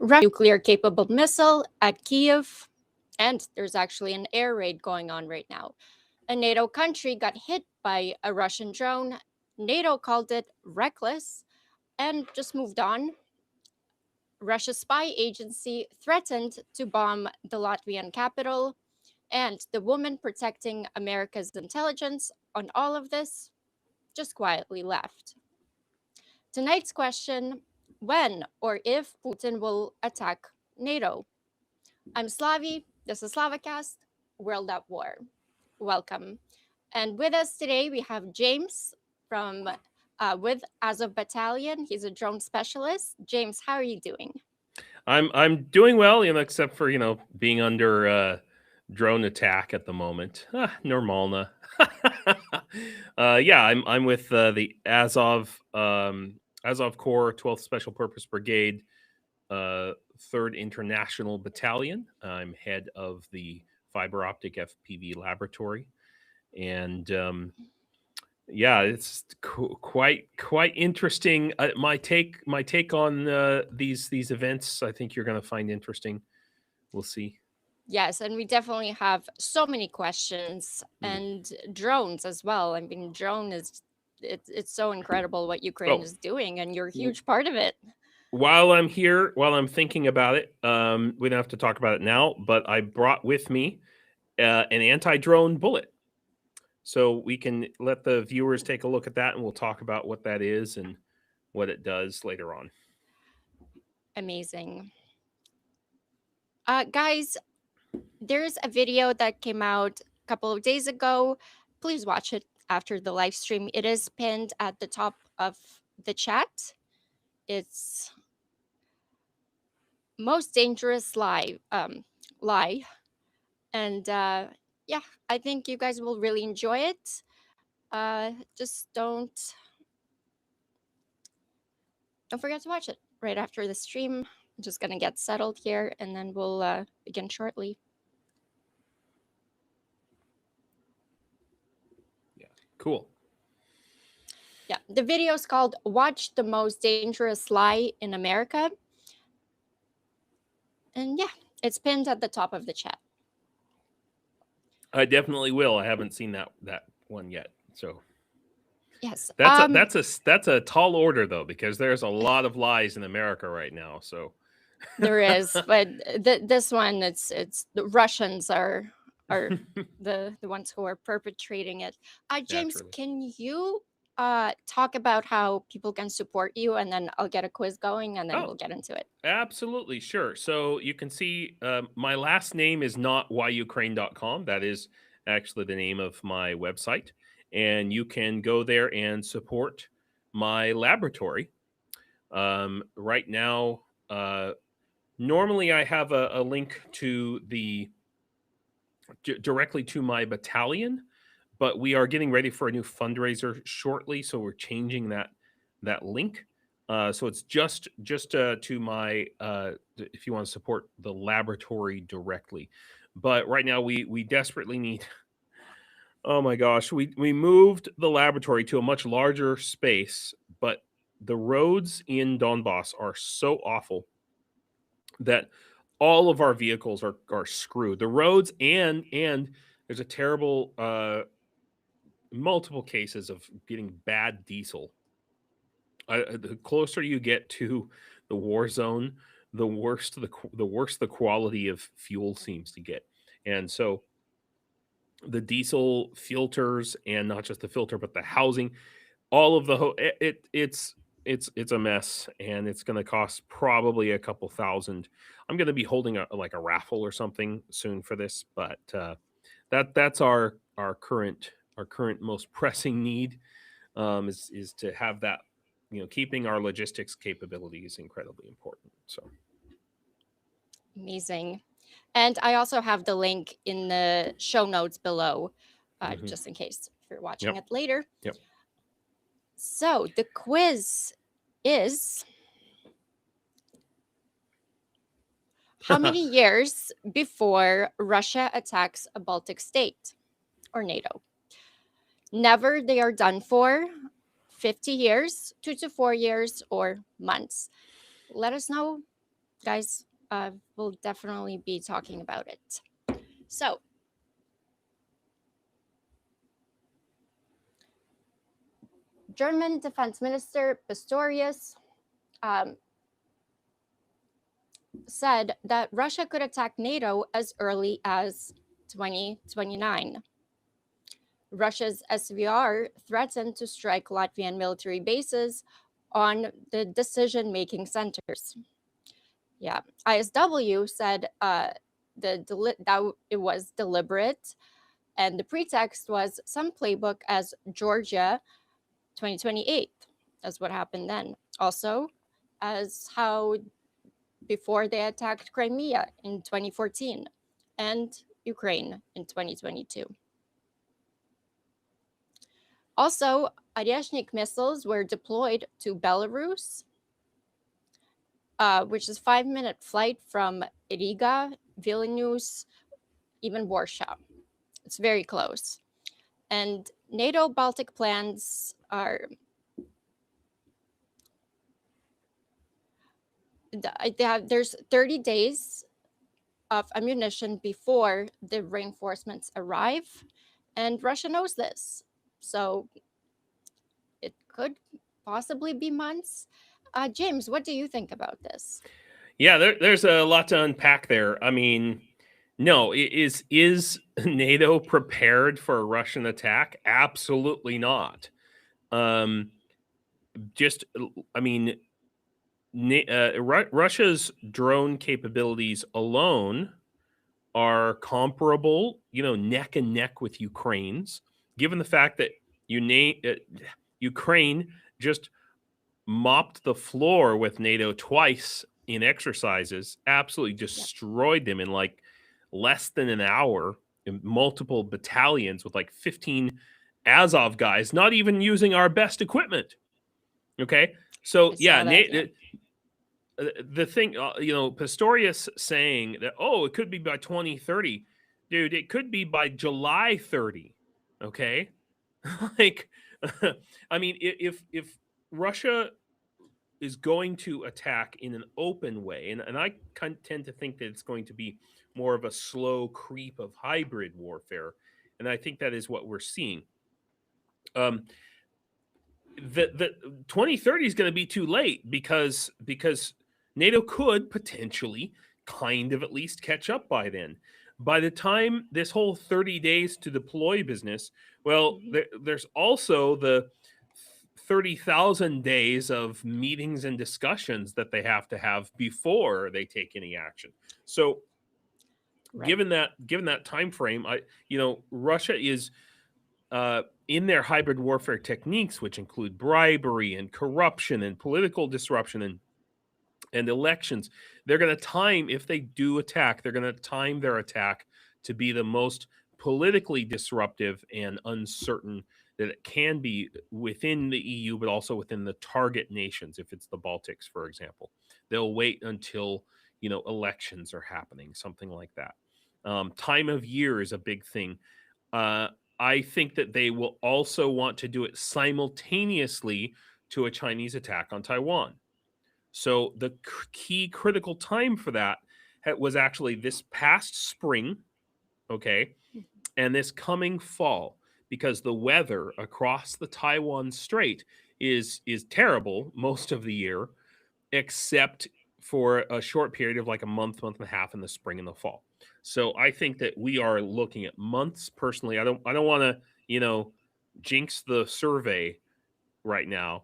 nuclear-capable missile at Kyiv, and there's actually an air raid going on right now. A NATO country got hit by a Russian drone. NATO called it reckless and just moved on. Russia's spy agency threatened to bomb the Latvian capital, and the woman protecting America's intelligence on all of this just quietly left. Tonight's question: when or if Putin will attack NATO? I'm Slavie, this is SlavaCast, World at War. Welcome. And with us today, we have James from with Azov Battalion. He's a drone specialist. James, how are you doing? I'm doing well, except for being under drone attack at the moment. Normalna. Yeah, I'm with the Azov Corps 12th Special Purpose Brigade, 3rd International Battalion. I'm head of the fiber optic FPV laboratory, and yeah, it's quite interesting. My take on these events, I think you're going to find interesting. We'll see. Yes, and we definitely have so many questions and drones as well. I mean, drone is it's so incredible what Ukraine is doing, and you're a huge part of it. While I'm here, while I'm thinking about it, we don't have to talk about it now, but I brought with me an anti-drone bullet. So we can let the viewers take a look at that, and we'll talk about what that is and what it does later on. Amazing. Guys, there's a video that came out a couple of days ago. Please watch it after the live stream. It is pinned at the top of the chat. It's most dangerous lie. And yeah, I think you guys will really enjoy it. Just don't forget to watch it right after the stream. I'm just gonna get settled here, and then we'll begin shortly. Yeah, cool. Yeah, the video is called "Watch the Most Dangerous Lie in America," and yeah, it's pinned at the top of the chat. I definitely will. I haven't seen that one yet, so yes, that's a tall order though, because there's a lot of lies in America right now. So there is, but this one, it's the Russians are the ones who are perpetrating it. James, Naturally. Can you talk about how people can support you, and then I'll get a quiz going, and then we'll get into it. Absolutely, sure. So you can see my last name is not whyukraine.com. That is actually the name of my website. And you can go there and support my laboratory. Right now, normally I have a link to directly to my battalion, but we are getting ready for a new fundraiser shortly, so we're changing that link. So it's just to my if you want to support the laboratory directly. But right now we desperately need. Oh my gosh, we moved the laboratory to a much larger space, but the roads in Donbass are so awful that all of our vehicles are screwed. The roads and there's a terrible multiple cases of getting bad diesel. The closer you get to the war zone, the worse the quality of fuel seems to get. And so the diesel filters, and not just the filter, but the housing, all of the it's a mess, and it's going to cost probably a couple thousand. I'm going to be holding a raffle or something soon for this, but that's our current most pressing need, is to have that. Keeping our logistics capability is incredibly important. So amazing. And I also have the link in the show notes below, just in case if you're watching it later. Yep. So the quiz is: how many years before Russia attacks a Baltic state or NATO? Never they are done for, 50 years, 2 to 4 years, or months. Let us know guys, we'll definitely be talking about it. So, German Defense Minister Pistorius said that Russia could attack NATO as early as 2029. Russia's SVR threatened to strike Latvian military bases on the decision-making centers. Yeah, ISW said that it was deliberate, and the pretext was some playbook as Georgia 2028. That's what happened then. Also, as how before they attacked Crimea in 2014 and Ukraine in 2022. Also, Oreshnik missiles were deployed to Belarus, which is a 5-minute flight from Riga, Vilnius, even Warsaw. It's very close. And NATO Baltic plans are there's 30 days of ammunition before the reinforcements arrive, and Russia knows this. So it could possibly be months. James, what do you think about this? Yeah, there's a lot to unpack there. I mean, no, is NATO prepared for a Russian attack? Absolutely not. Just, I mean, Russia's drone capabilities alone are comparable, neck and neck with Ukraine's, given the fact that Ukraine just mopped the floor with NATO twice in exercises, absolutely destroyed them in like less than an hour in multiple battalions with like 15 Azov guys, not even using our best equipment. Okay. So yeah, the thing, Pistorius saying that, it could be by 2030, dude, it could be by July 30. Okay. Like, I mean, if Russia is going to attack in an open way, and I tend to think that it's going to be more of a slow creep of hybrid warfare, and I think that is what we're seeing. The 2030 is going to be too late because NATO could potentially kind of at least catch up by then. By the time this whole 30 days to deploy business, well, there's also the 30,000 days of meetings and discussions that they have to have before they take any action. So given that time frame, Russia is in their hybrid warfare techniques, which include bribery and corruption and political disruption and elections, they're going to time, if they do attack, they're going to time their attack to be the most politically disruptive and uncertain that it can be within the EU, but also within the target nations. If it's the Baltics, for example, they'll wait until elections are happening, something like that. Time of year is a big thing. I think that they will also want to do it simultaneously to a Chinese attack on Taiwan. So the key critical time for that was actually this past spring, okay, and this coming fall, because the weather across the Taiwan Strait is terrible most of the year, except for a short period of like a month and a half in the spring and the fall. So I think that we are looking at months. Personally, I don't want to jinx the survey right now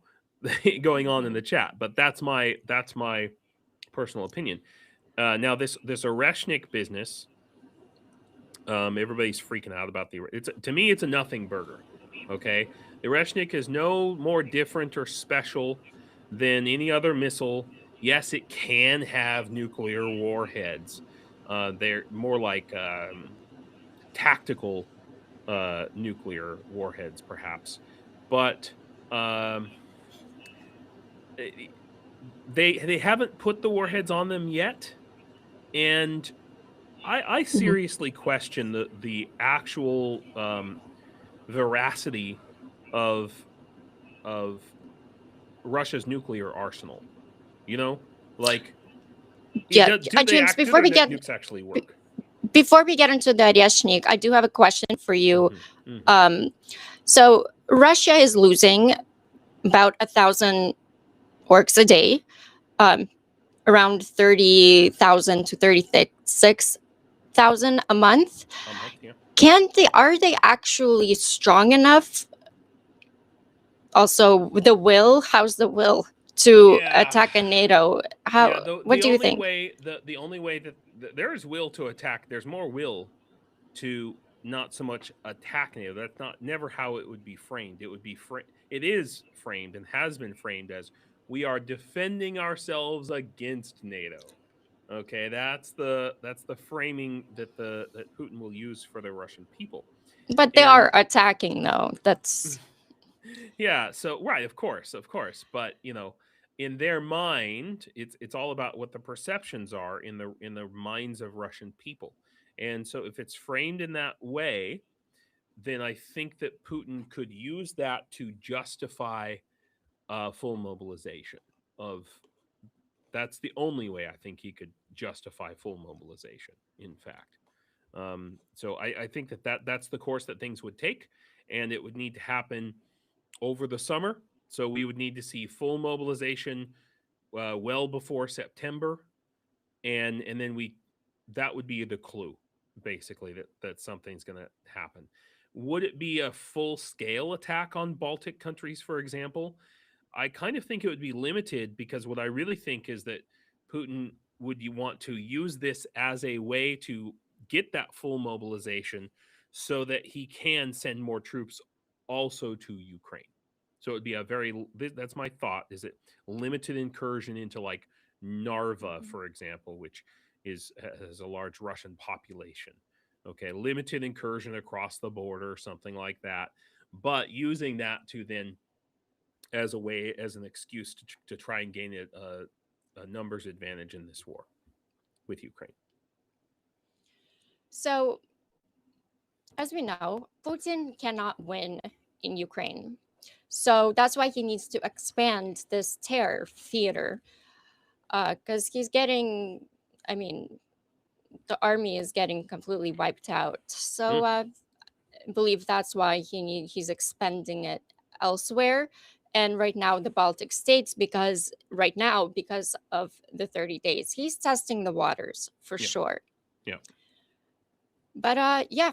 going on in the chat, but that's my personal opinion. Now this Oreshnik business, everybody's freaking out about to me it's a nothing burger. Okay, the Oreshnik is no more different or special than any other missile. Yes, it can have nuclear warheads. They're more like tactical nuclear warheads, perhaps, but they haven't put the warheads on them yet, and I seriously question the actual veracity of Russia's nuclear arsenal. Like Yeah, Do they James. act? Do their nukes actually work? Before we get into the Oreshnik, I do have a question for you. Mm-hmm, mm-hmm. So Russia is losing about 1,000 orcs a day, um, around 30,000 to 36,000 a month. A month, yeah. Are they actually strong enough? Also, the will. How's the will to Yeah. attack a NATO? Yeah, What do you think? the only way that there is will to attack, there's more will to not so much attack NATO. That's not never how it would be framed. It would be it is framed and has been framed as we are defending ourselves against NATO. Okay, that's the framing that that Putin will use for the Russian people. But they And are attacking, though. That's yeah, so right, of course, but in their mind, it's all about what the perceptions are in the minds of Russian people. And so if it's framed in that way, then I think that Putin could use that to justify full mobilization of that's the only way I think he could justify full mobilization, in fact. So I think that's the course that things would take, and it would need to happen over the summer. So we would need to see full mobilization well before September, and then that would be the clue, basically, that something's going to happen. Would it be a full scale attack on Baltic countries, for example? I kind of think it would be limited, because what I really think is that Putin would want to use this as a way to get that full mobilization so that he can send more troops also to Ukraine. So it would be that's my thought, is it limited incursion into like Narva, for example, which has a large Russian population. Okay, limited incursion across the border, something like that, but using that to then as an excuse to try and gain a numbers advantage in this war with Ukraine. so. As we know, Putin cannot win in Ukraine. So that's why he needs to expand this terror theater. Because he's getting, I mean, the army is getting completely wiped out. So Mm, I believe that's why he's expanding it elsewhere. And right now, the Baltic states, because of the 30 days, he's testing the waters for yeah, sure. yeah. But yeah,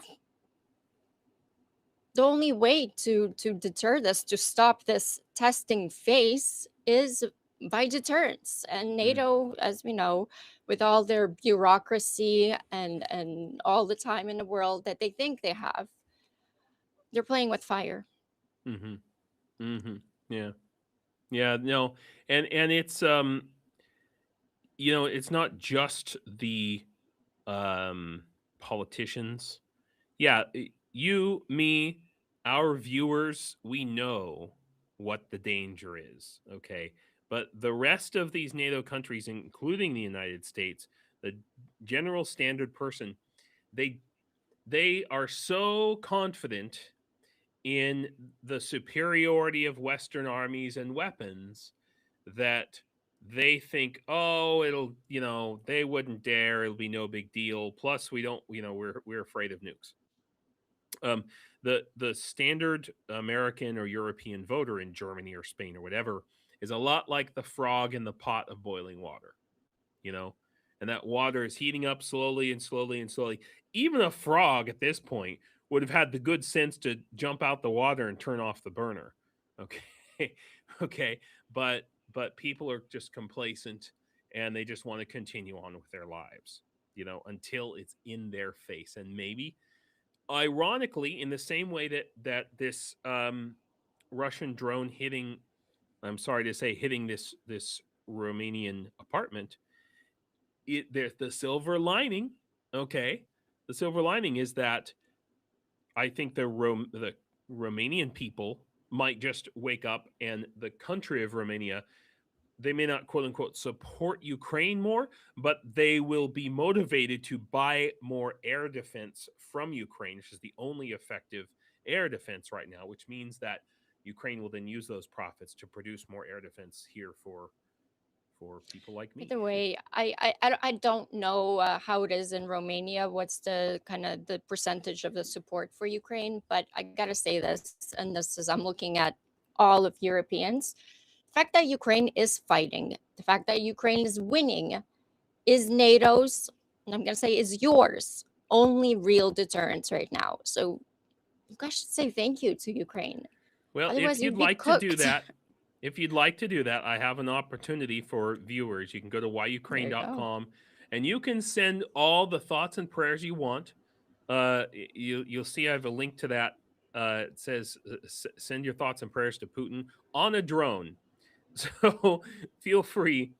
the only way to deter this, to stop this testing phase, is by deterrence. And Mm, NATO, as we know, with all their bureaucracy and all the time in the world that they think they have, they're playing with fire. mm-hmm, mm-hmm. Yeah, yeah. No, and it's it's not just the um politicians. Yeah, you, me, our viewers, we know what the danger is, okay? But the rest of these NATO countries, including the United States, the general standard person, they they are so confident in the superiority of Western armies and weapons that they think, oh, they wouldn't dare, it'll be no big deal. Plus, we don't, we're afraid of nukes. Um, the standard American or European voter in Germany or Spain or whatever is a lot like the frog in the pot of boiling water, you know, and that water is heating up slowly and slowly and slowly. Even a frog at this point would have had the good sense to jump out the water and turn off the burner. Okay, okay, but people are just complacent and they just want to continue on with their lives, until it's in their face. And maybe ironically, in the same way that this Russian drone hitting, I'm sorry to say, hitting this Romanian apartment, there's the silver lining. Okay, the silver lining is that I think the Romanian people might just wake up, and the country of Romania, they may not quote unquote support Ukraine more, but they will be motivated to buy more air defense from Ukraine, which is the only effective air defense right now, which means that Ukraine will then use those profits to produce more air defense here for for people like By me. the way, I don't know how it is in Romania. What's the kind of the percentage of the support for Ukraine? But I gotta say this, and this is I'm looking at all of Europeans. The fact that Ukraine is fighting, the fact that Ukraine is winning, is NATO's, and I'm gonna say is yours, only real deterrence right now. So you guys should say thank you to Ukraine. Well, if Otherwise, you'd you'd be like to do cooked. that, I have an opportunity for viewers. You can go to There you go. whyukraine.com and you can send all the thoughts and prayers you want. You'll see I have a link to that. It says send your thoughts and prayers to Putin on a drone. So feel free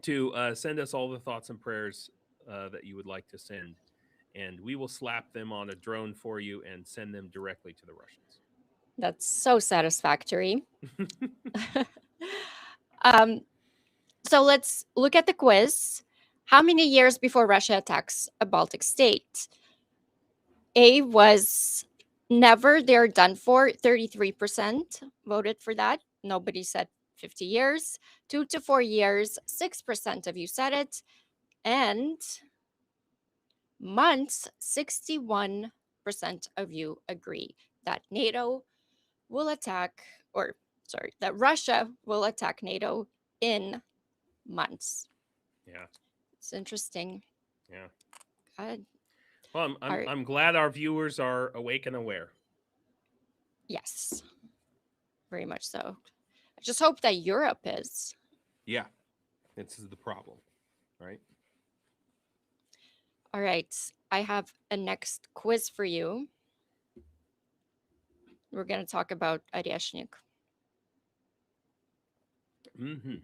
to send us all the thoughts and prayers that you would like to send, and we will slap them on a drone for you and send them directly to the Russians. That's so satisfactory. um, so let's look at the quiz. How many years before Russia attacks a Baltic state? A was never, they're done for. 33% voted for that. Nobody said 50 years. 2 to 4 years, 6% of you said it. And months, 61% of you agree that NATO will attack, or sorry, that Russia will attack NATO in months. Yeah. It's interesting. Yeah. God. Well, I'm glad our viewers are awake and aware. Yes, very much so. I just hope that Europe is. Yeah, this is the problem, right? All right, I have a next quiz for you. We're going to talk about Oreshnik. Mm-hmm.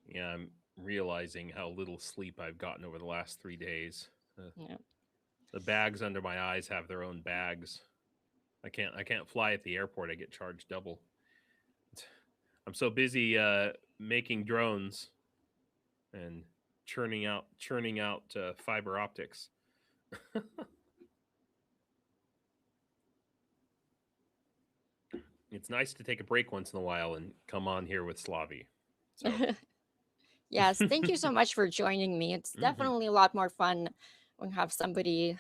Yeah, I'm realizing how little sleep I've gotten over the last 3 days. Yeah. The bags under my eyes have their own bags. I can't fly at the airport. I get charged double. I'm so busy making drones and churning out fiber optics. It's nice to take a break once in a while and come on here with Slavie. So. Yes, thank you so much for joining me. It's definitely a lot more fun when you have somebody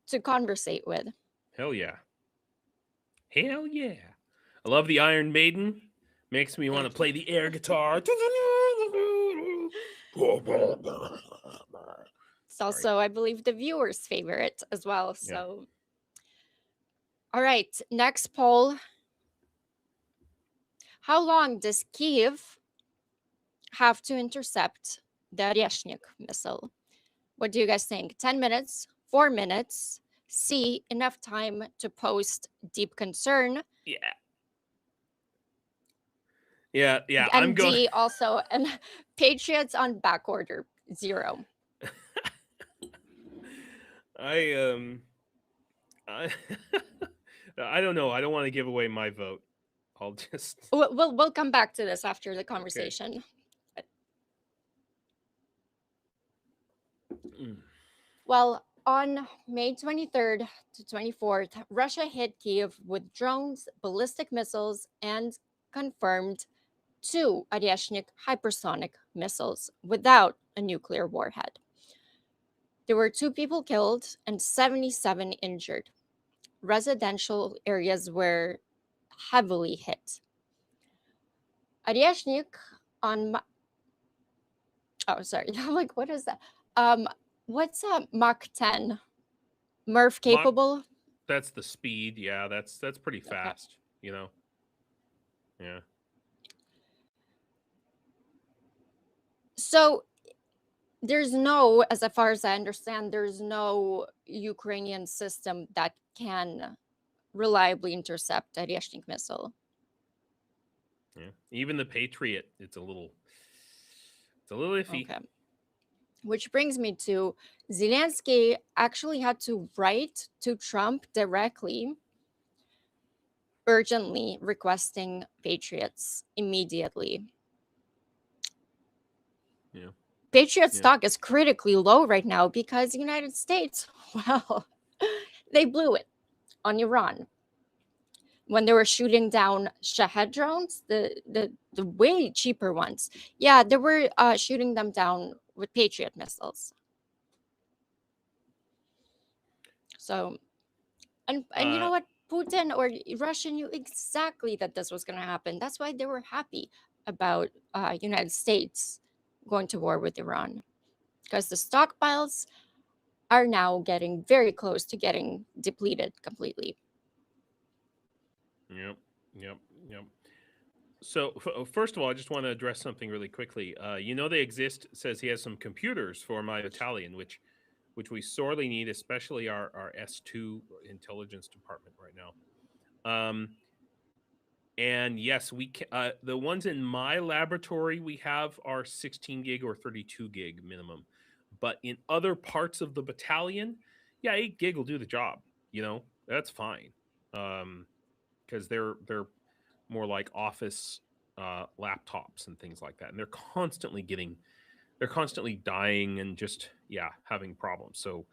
to conversate with. Hell yeah. Hell yeah. I love the Iron Maiden. Makes me want to play the air guitar. It's also, I believe, the viewer's favorite as well. So, all right, next poll. How long does Kyiv have to intercept the Oreshnik missile? What do you guys think? 10 minutes, 4 minutes? C, enough time to post deep concern? Yeah. Yeah. And I'm going. D, also, and Patriots on back order, 0. I I don't know. I don't want to give away my vote. I'll just. We'll come back to this after the conversation. Okay. Well, on May 23rd to 24th, Russia hit Kyiv with drones, ballistic missiles, and confirmed 2 Oreshnik hypersonic missiles without a nuclear warhead. There were 2 people killed and 77 injured. Residential areas were heavily hit. Oreshnik on... Oh, sorry. I'm like, what is that? What's a Mach 10? MRF capable? That's the speed. Yeah, that's pretty fast, you know. Yeah. So there's no, as far as I understand, there's no Ukrainian system that can reliably intercept a Oreshnik missile. Yeah. Even the Patriot, it's a little iffy. Okay. Which brings me to Zelensky actually had to write to Trump directly, urgently requesting Patriots immediately. Yeah. Patriot Yeah. stock is critically low right now because the United States, well, they blew it on Iran when they were shooting down Shahed drones, the way cheaper ones. Yeah, they were shooting them down with Patriot missiles. So, and you know Uh, what? Putin or Russia knew exactly that this was going to happen. That's why they were happy about United States going to war with Iran, because the stockpiles are now getting very close to getting depleted completely. yep. Yep. Yep. So first of all, I just want to address something really quickly. They exist. Says he has some computers for my battalion, which we sorely need, especially our S2 intelligence department right now. And yes, the ones in my laboratory we have are 16 gig or 32 gig minimum, but in other parts of the battalion, yeah, 8 gig will do the job. That's fine, because they're more like office laptops and things like that, and they're constantly dying and just having problems. So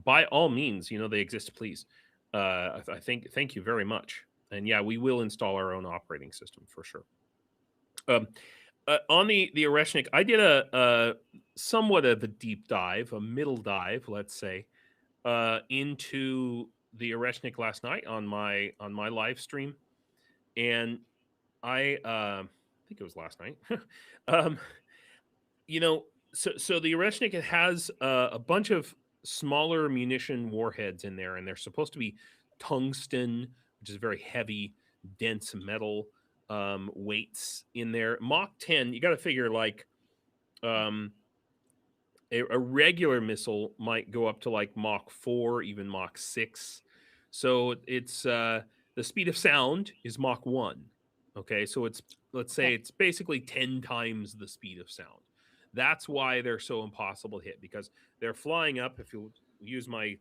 by all means, they exist. Please, I think thank you very much. And yeah, we will install our own operating system for sure. On the Oreshnik, I did a somewhat of a deep dive, a middle dive, let's say, into the Oreshnik last night on my live stream, and I think it was last night. um, so the Oreshnik, it has a bunch of smaller munition warheads in there, and they're supposed to be tungsten, which is very heavy, dense metal weights in there. Mach 10, you got to figure like um, a regular missile might go up to like Mach 4, even Mach 6. So it's the speed of sound is Mach 1. Okay, so let's say Okay. it's basically 10 times the speed of sound. That's why they're so impossible to hit, because they're flying up. If you use my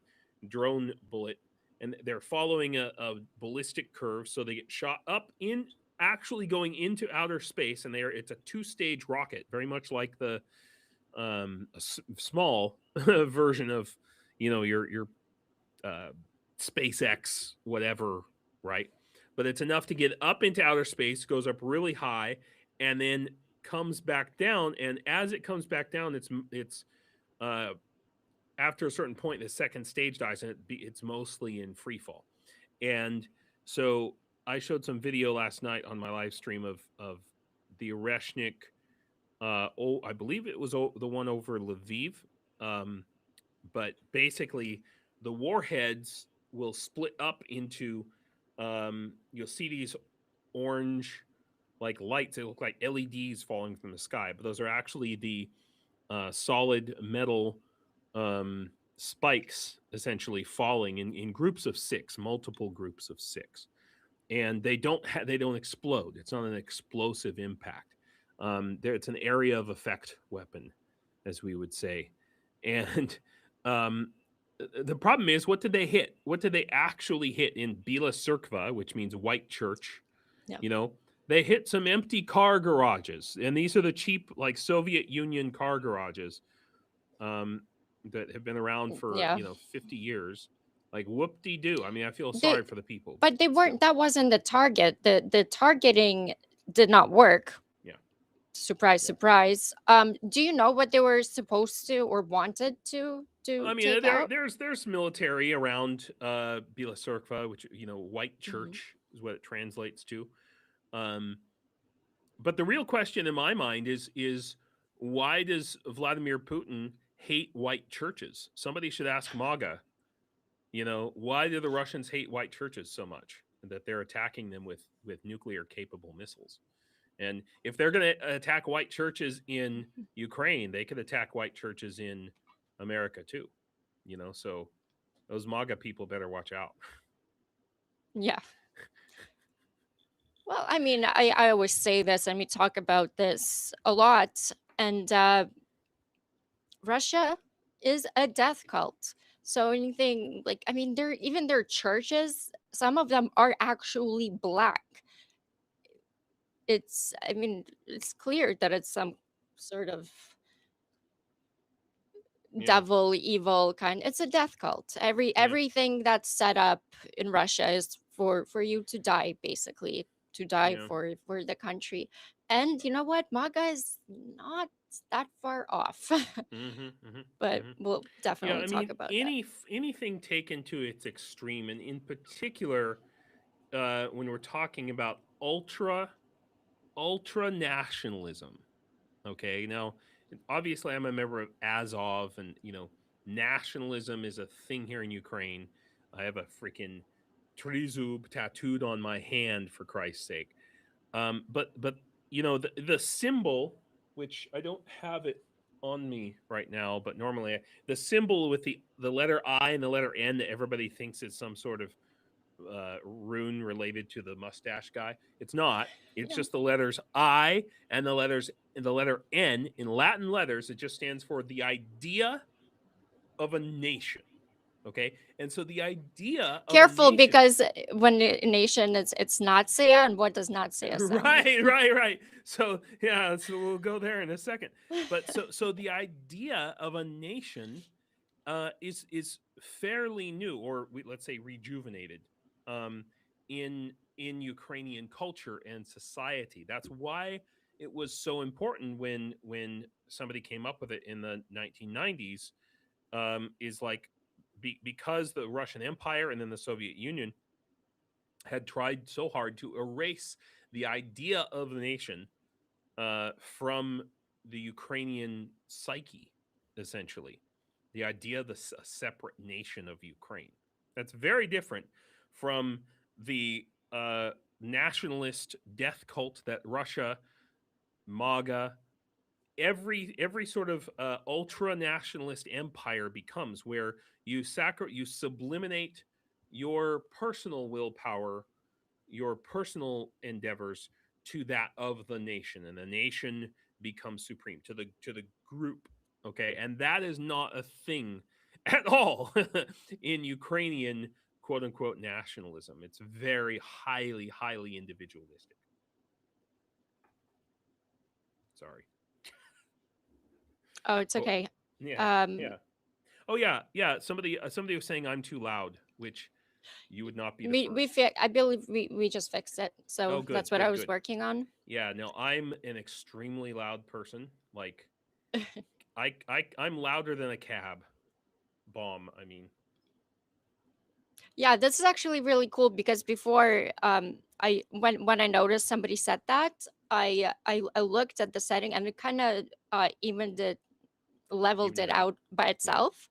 drone bullet, and they're following a ballistic curve, so they get shot up in actually going into outer space, and it's a two-stage rocket, very much like the small version of your SpaceX whatever, right? But it's enough to get up into outer space, goes up really high, and then comes back down. And as it comes back down, it's after a certain point, the second stage dies, and it's mostly in free fall. And so I showed some video last night on my live stream of the Oreshnik. I believe it was the one over Lviv. But basically, the warheads will split up into. You'll see these orange like lights. They look like LEDs falling from the sky, but those are actually the solid metal spikes, essentially falling in groups of 6, multiple groups of 6, and they don't explode. It's not an explosive impact. It's an area of effect weapon, as we would say. And um, the problem is, what did they hit? What did they actually hit in Bila Cirkva, which means white church? Yeah. They hit some empty car garages, and these are the cheap, like Soviet Union car garages that have been around for Yeah. 50 years. Like whoop-de-doo. I mean, I feel They, sorry for the people, but they weren't. still, That wasn't the target. The targeting did not work. yeah. Surprise, surprise. Do you know what they were supposed to or wanted to I mean, take out? there's military around Bila Cirkva, which white Mhm. church is what it translates to. Um, but the real question in my mind is why does Vladimir Putin hate white churches? Somebody should ask MAGA. Why do the Russians hate white churches so much that they're attacking them with nuclear capable missiles? And if they're going to attack white churches in Ukraine, they could attack white churches in America too. So those MAGA people better watch out. Yeah. Well, I mean, I always say this, and we talk about this a lot. And Russia is a death cult. So anything like, I mean, even their churches, some of them are actually black. I mean, it's clear that it's some sort of Yeah. devil, evil kind. It's a death cult. Yeah. Everything that's set up in Russia is for you to die, basically, to die Yeah. for the country. And you know what? MAGA is not that far off. Mhm. Mhm. But Mhm. we'll Yeah, definitely I talk mean, about that. anything taken to its extreme, and in particular, when we're talking about ultra nationalism. Okay, now obviously I'm a member of Azov, and nationalism is a thing here in Ukraine. I have a freaking trizub tattooed on my hand, for Christ's sake. But the symbol, which I don't have it on me right now, but normally the symbol with the letter I and the letter N that everybody thinks is some sort of rune related to the mustache guy. It's not. It's Yeah. just the letters I and the letter N in Latin letters. It just stands for the idea of a nation. Okay, and so the idea of a Careful, nation. because when a nation, it's Natsaya, and what does Natsaya sound? Right. So yeah, so we'll go there in a second. But so the idea of a nation is fairly new, or let's say rejuvenated, um, in Ukrainian culture and society. That's why it was so important when somebody came up with it in the 1990s. Is like because the Russian Empire and then the Soviet Union had tried so hard to erase the idea of the nation from the Ukrainian psyche, essentially. The idea of a separate nation of Ukraine. That's very different from the nationalist death cult that Russia, MAGA, every sort of ultra nationalist empire becomes, where you sublimate your personal willpower, your personal endeavors to that of the nation, and the nation becomes supreme to the group. Okay, and that is not a thing at all in Ukrainian quote unquote nationalism. It's very highly individualistic. Sorry. Oh, it's Oh, okay. yeah, Um, yeah. Oh yeah. Somebody was saying I'm too loud, which you would not be the first. I believe we just fixed it. Oh, So good, that's what I good, was good. working on. Yeah, no, I'm an extremely loud person. Like I'm louder than a cab bomb. I mean, Yeah, this is actually really cool, because before, I when I noticed somebody said that, I looked at the setting, and it kind of evened it, leveled even it it out. out by Yeah, itself.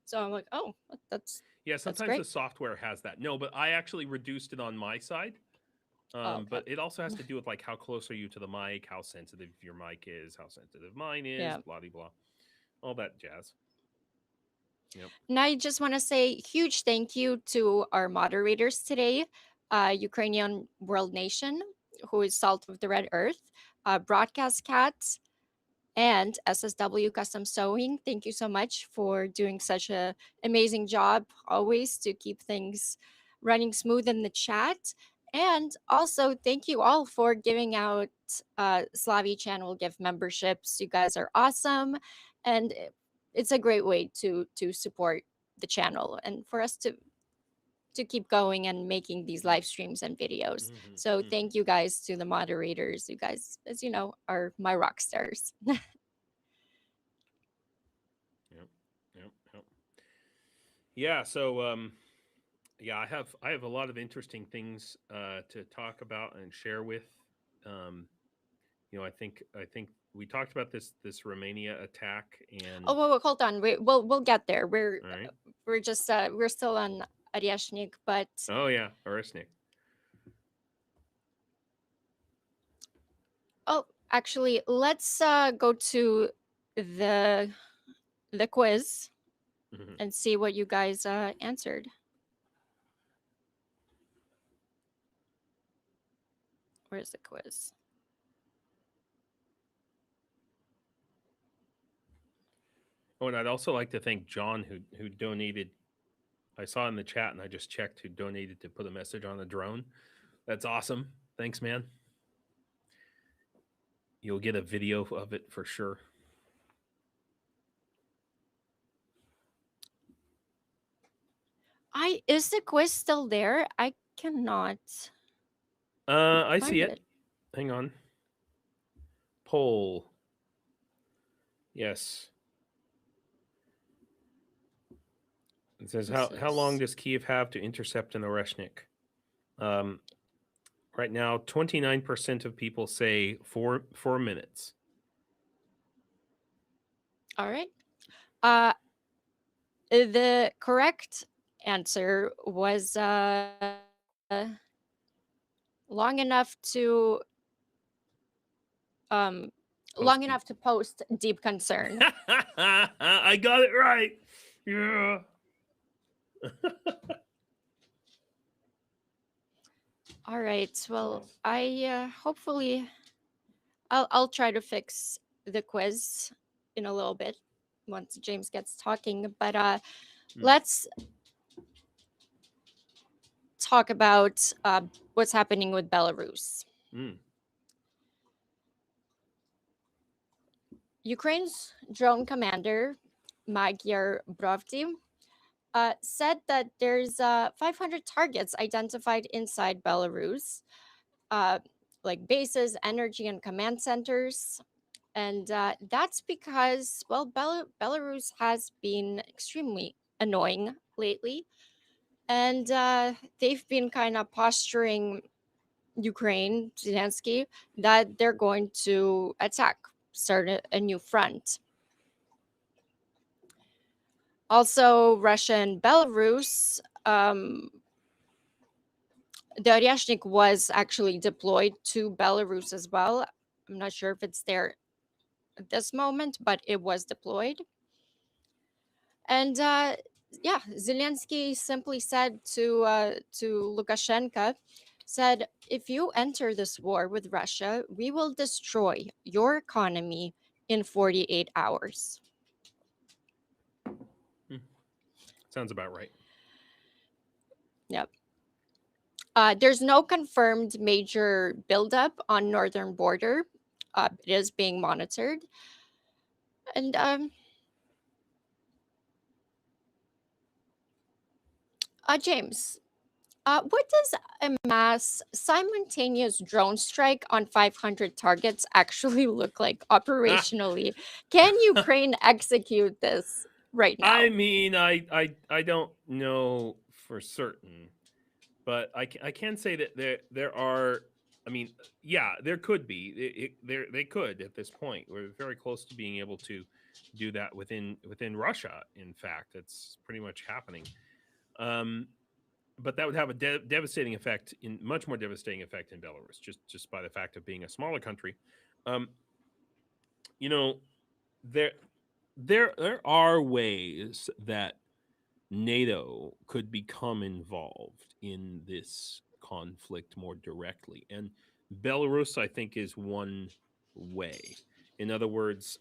So I'm like, oh, yeah. that's Sometimes the great. software has that. No, but I actually reduced it on my side. Oh, okay. But it also has to do with like how close are you to the mic, how sensitive your mic is, how sensitive mine is, Yeah. blah blah, all that jazz. Yep. And I just want to say huge thank you to our moderators today, Ukrainian World Nation, who is Salt of the Red Earth, Broadcast Cats, and SSW Custom Sewing. Thank you so much for doing such a amazing job always to keep things running smooth in the chat. And also, thank you all for giving out Slavie channel gift memberships. You guys are awesome, and it's a great way to support the channel and for us to keep going and making these live streams and videos. So Mm-hmm. thank you guys to the moderators. You guys, as you know, are my rock stars. Yep. Yep. Yeah. So yeah, I have a lot of interesting things to talk about and share with. Um, I think we talked about this Romania attack, Oh, and wait, hold on. We'll get there. all right. We're just we're still on Oreshnik, but Oh yeah, Oreshnik. oh, actually, let's go to the the quiz Mm-hmm. and see what you guys answered. Where's the quiz? Oh, and I'd also like to thank John who donated. I saw in the chat, and I just checked who donated to put a message on the drone. That's awesome. Thanks, man. You'll get a video of it for sure. Is the quiz still there? I cannot I see find it. it. Hang on. Poll. Yes. It says This how long is does Kyiv have to intercept an Oreshnik? Um, right now, 29% of people say 4 minutes. all right. The correct answer was long enough to um long enough to post deep concern. I got it right. Yeah. All right. Well, I hopefully I'll try to fix the quiz in a little bit once James gets talking. But let's talk about what's happening with Belarus. Ukraine's drone commander, Magyar Brovdi, said that there's 500 targets identified inside Belarus, uh, like bases, energy, and command centers. And that's because, well, Belarus has been extremely annoying lately. And they've been kind of posturing Ukraine, Zelensky, that they're going to attack, start a new front. Also, Russia and Belarus, the Oreshnik was actually deployed to Belarus as well. I'm not sure if it's there at this moment, but it was deployed. And yeah, Zelensky simply said to Lukashenko, said, if you enter this war with Russia, we will destroy your economy in 48 hours. Sounds about right. Yep. There's no confirmed major buildup on northern border. It is being monitored. And James, what does a mass simultaneous drone strike on 500 targets actually look like operationally? Can Ukraine execute this right now? I mean, I don't know for certain, but I can say that there are. I mean, yeah, there could be. They could at this point. We're very close to being able to do that within Russia. In fact, it's pretty much happening. But that would have a devastating effect, in much more devastating effect in Belarus, just by the fact of being a smaller country. Um, you know, there there are ways that NATO could become involved in this conflict more directly, and Belarus, I think, is one way. In other words,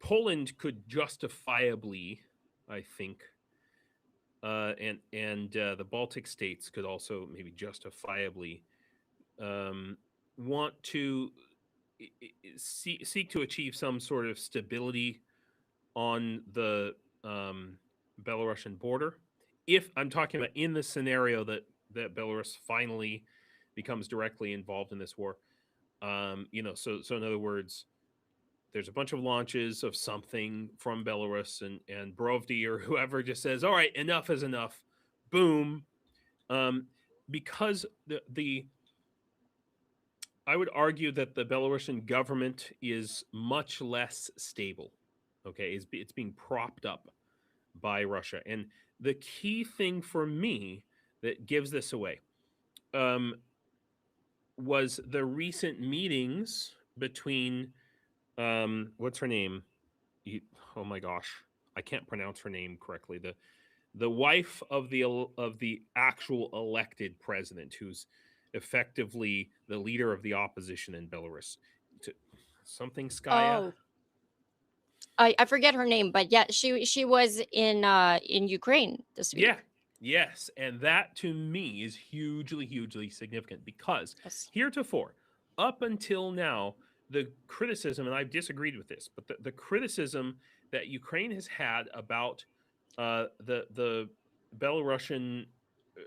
Poland could justifiably, I think, and the Baltic states could also maybe justifiably want to seek to achieve some sort of stability on the Belarusian border. If I'm talking about in the scenario that Belarus finally becomes directly involved in this war, so in other words, there's a bunch of launches of something from Belarus, and Brovdi or whoever just says, "All right, enough is enough." Boom. Um, because the I would argue that the Belarusian government is much less stable. Okay, it's being propped up by Russia, and the key thing for me that gives this away was the recent meetings between what's her name? Oh my gosh, I can't pronounce her name correctly. The wife of the actual elected president, who's effectively the leader of the opposition in Belarus. To, something Skaya. Oh, I forget her name, but yeah, she was in Ukraine this week. Yeah. Yes, and that to me is hugely significant because Yes. heretofore, up until now, the criticism, and I've disagreed with this, but the criticism that Ukraine has had about the Belarusian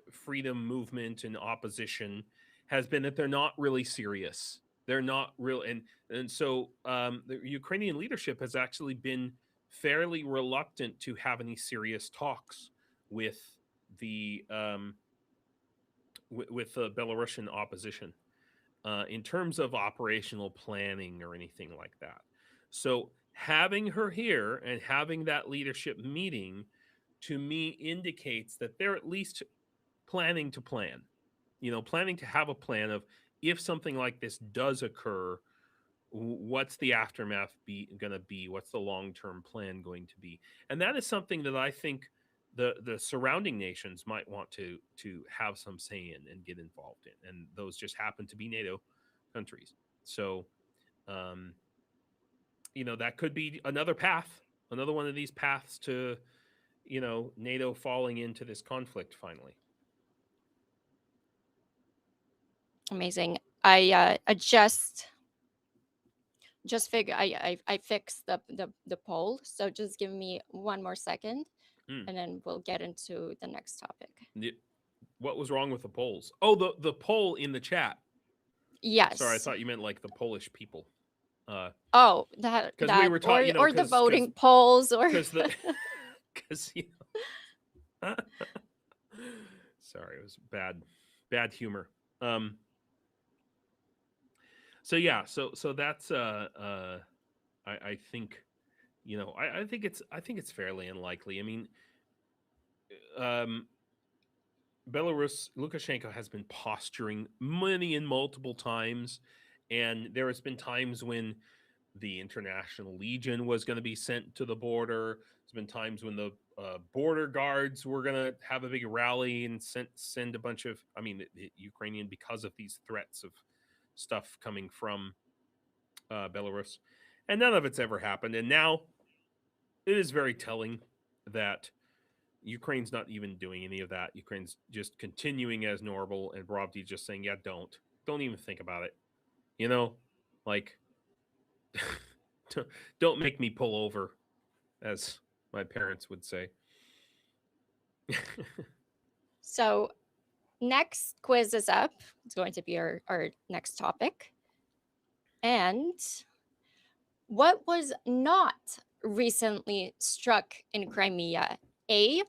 freedom movement and opposition has been that they're not really serious. They're not real, and so the Ukrainian leadership has actually been fairly reluctant to have any serious talks with the with the Belarusian opposition in terms of operational planning or anything like that. So having her here and having that leadership meeting to me indicates that they're at least planning to plan, planning to have a plan of if something like this does occur, what's the aftermath going to be? What's the long-term plan going to be? And that is something that I think the surrounding nations might want to have some say in and get involved in, and those just happen to be NATO countries. So that could be another path, another one of these paths to NATO falling into this conflict finally. Amazing. I just figure I fixed the poll, so just give me one more second, and then we'll get into the next topic. What was wrong with the polls? Oh, the poll in the chat. Yes. Sorry, I thought you meant like the Polish people. Oh, that we were talking, or the voting polls, or because sorry, it was bad humor. So yeah, so that's I think I think it's fairly unlikely. I mean, Belarus, Lukashenko has been posturing many and multiple times, and there has been times when the International Legion was going to be sent to the border. There's been times when the border guards were going to have a big rally and send a bunch of, the Ukrainian, because of these threats of stuff coming from Belarus, and none of it's ever happened. And now it is very telling that Ukraine's not even doing any of that. Ukraine's just continuing as normal, and Borovdi just saying, yeah, don't even think about it. Like, don't make me pull over, as my parents would say. So next quiz is up. It's going to be our next topic. And what was not recently struck in Crimea? A,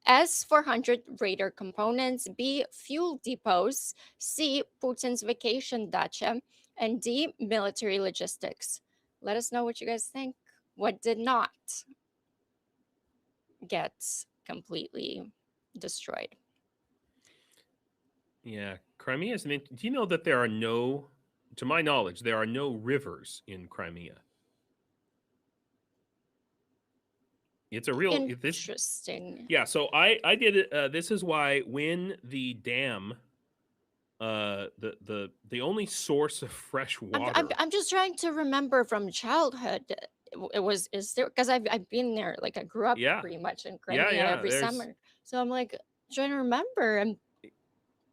S-400 radar components, B, fuel depots, C, Putin's vacation dacha, and D, military logistics. Let us know what you guys think. What did not get completely destroyed? Yeah, Crimea is do you know that there are no, to my knowledge, there are no rivers in Crimea? It's a real interesting. Yeah, so I did it. This is why when the dam, the only source of fresh water. I'm just trying to remember from childhood. Is there, because I've been there, like I grew up pretty much in Crimea every summer. So I'm like trying to remember. And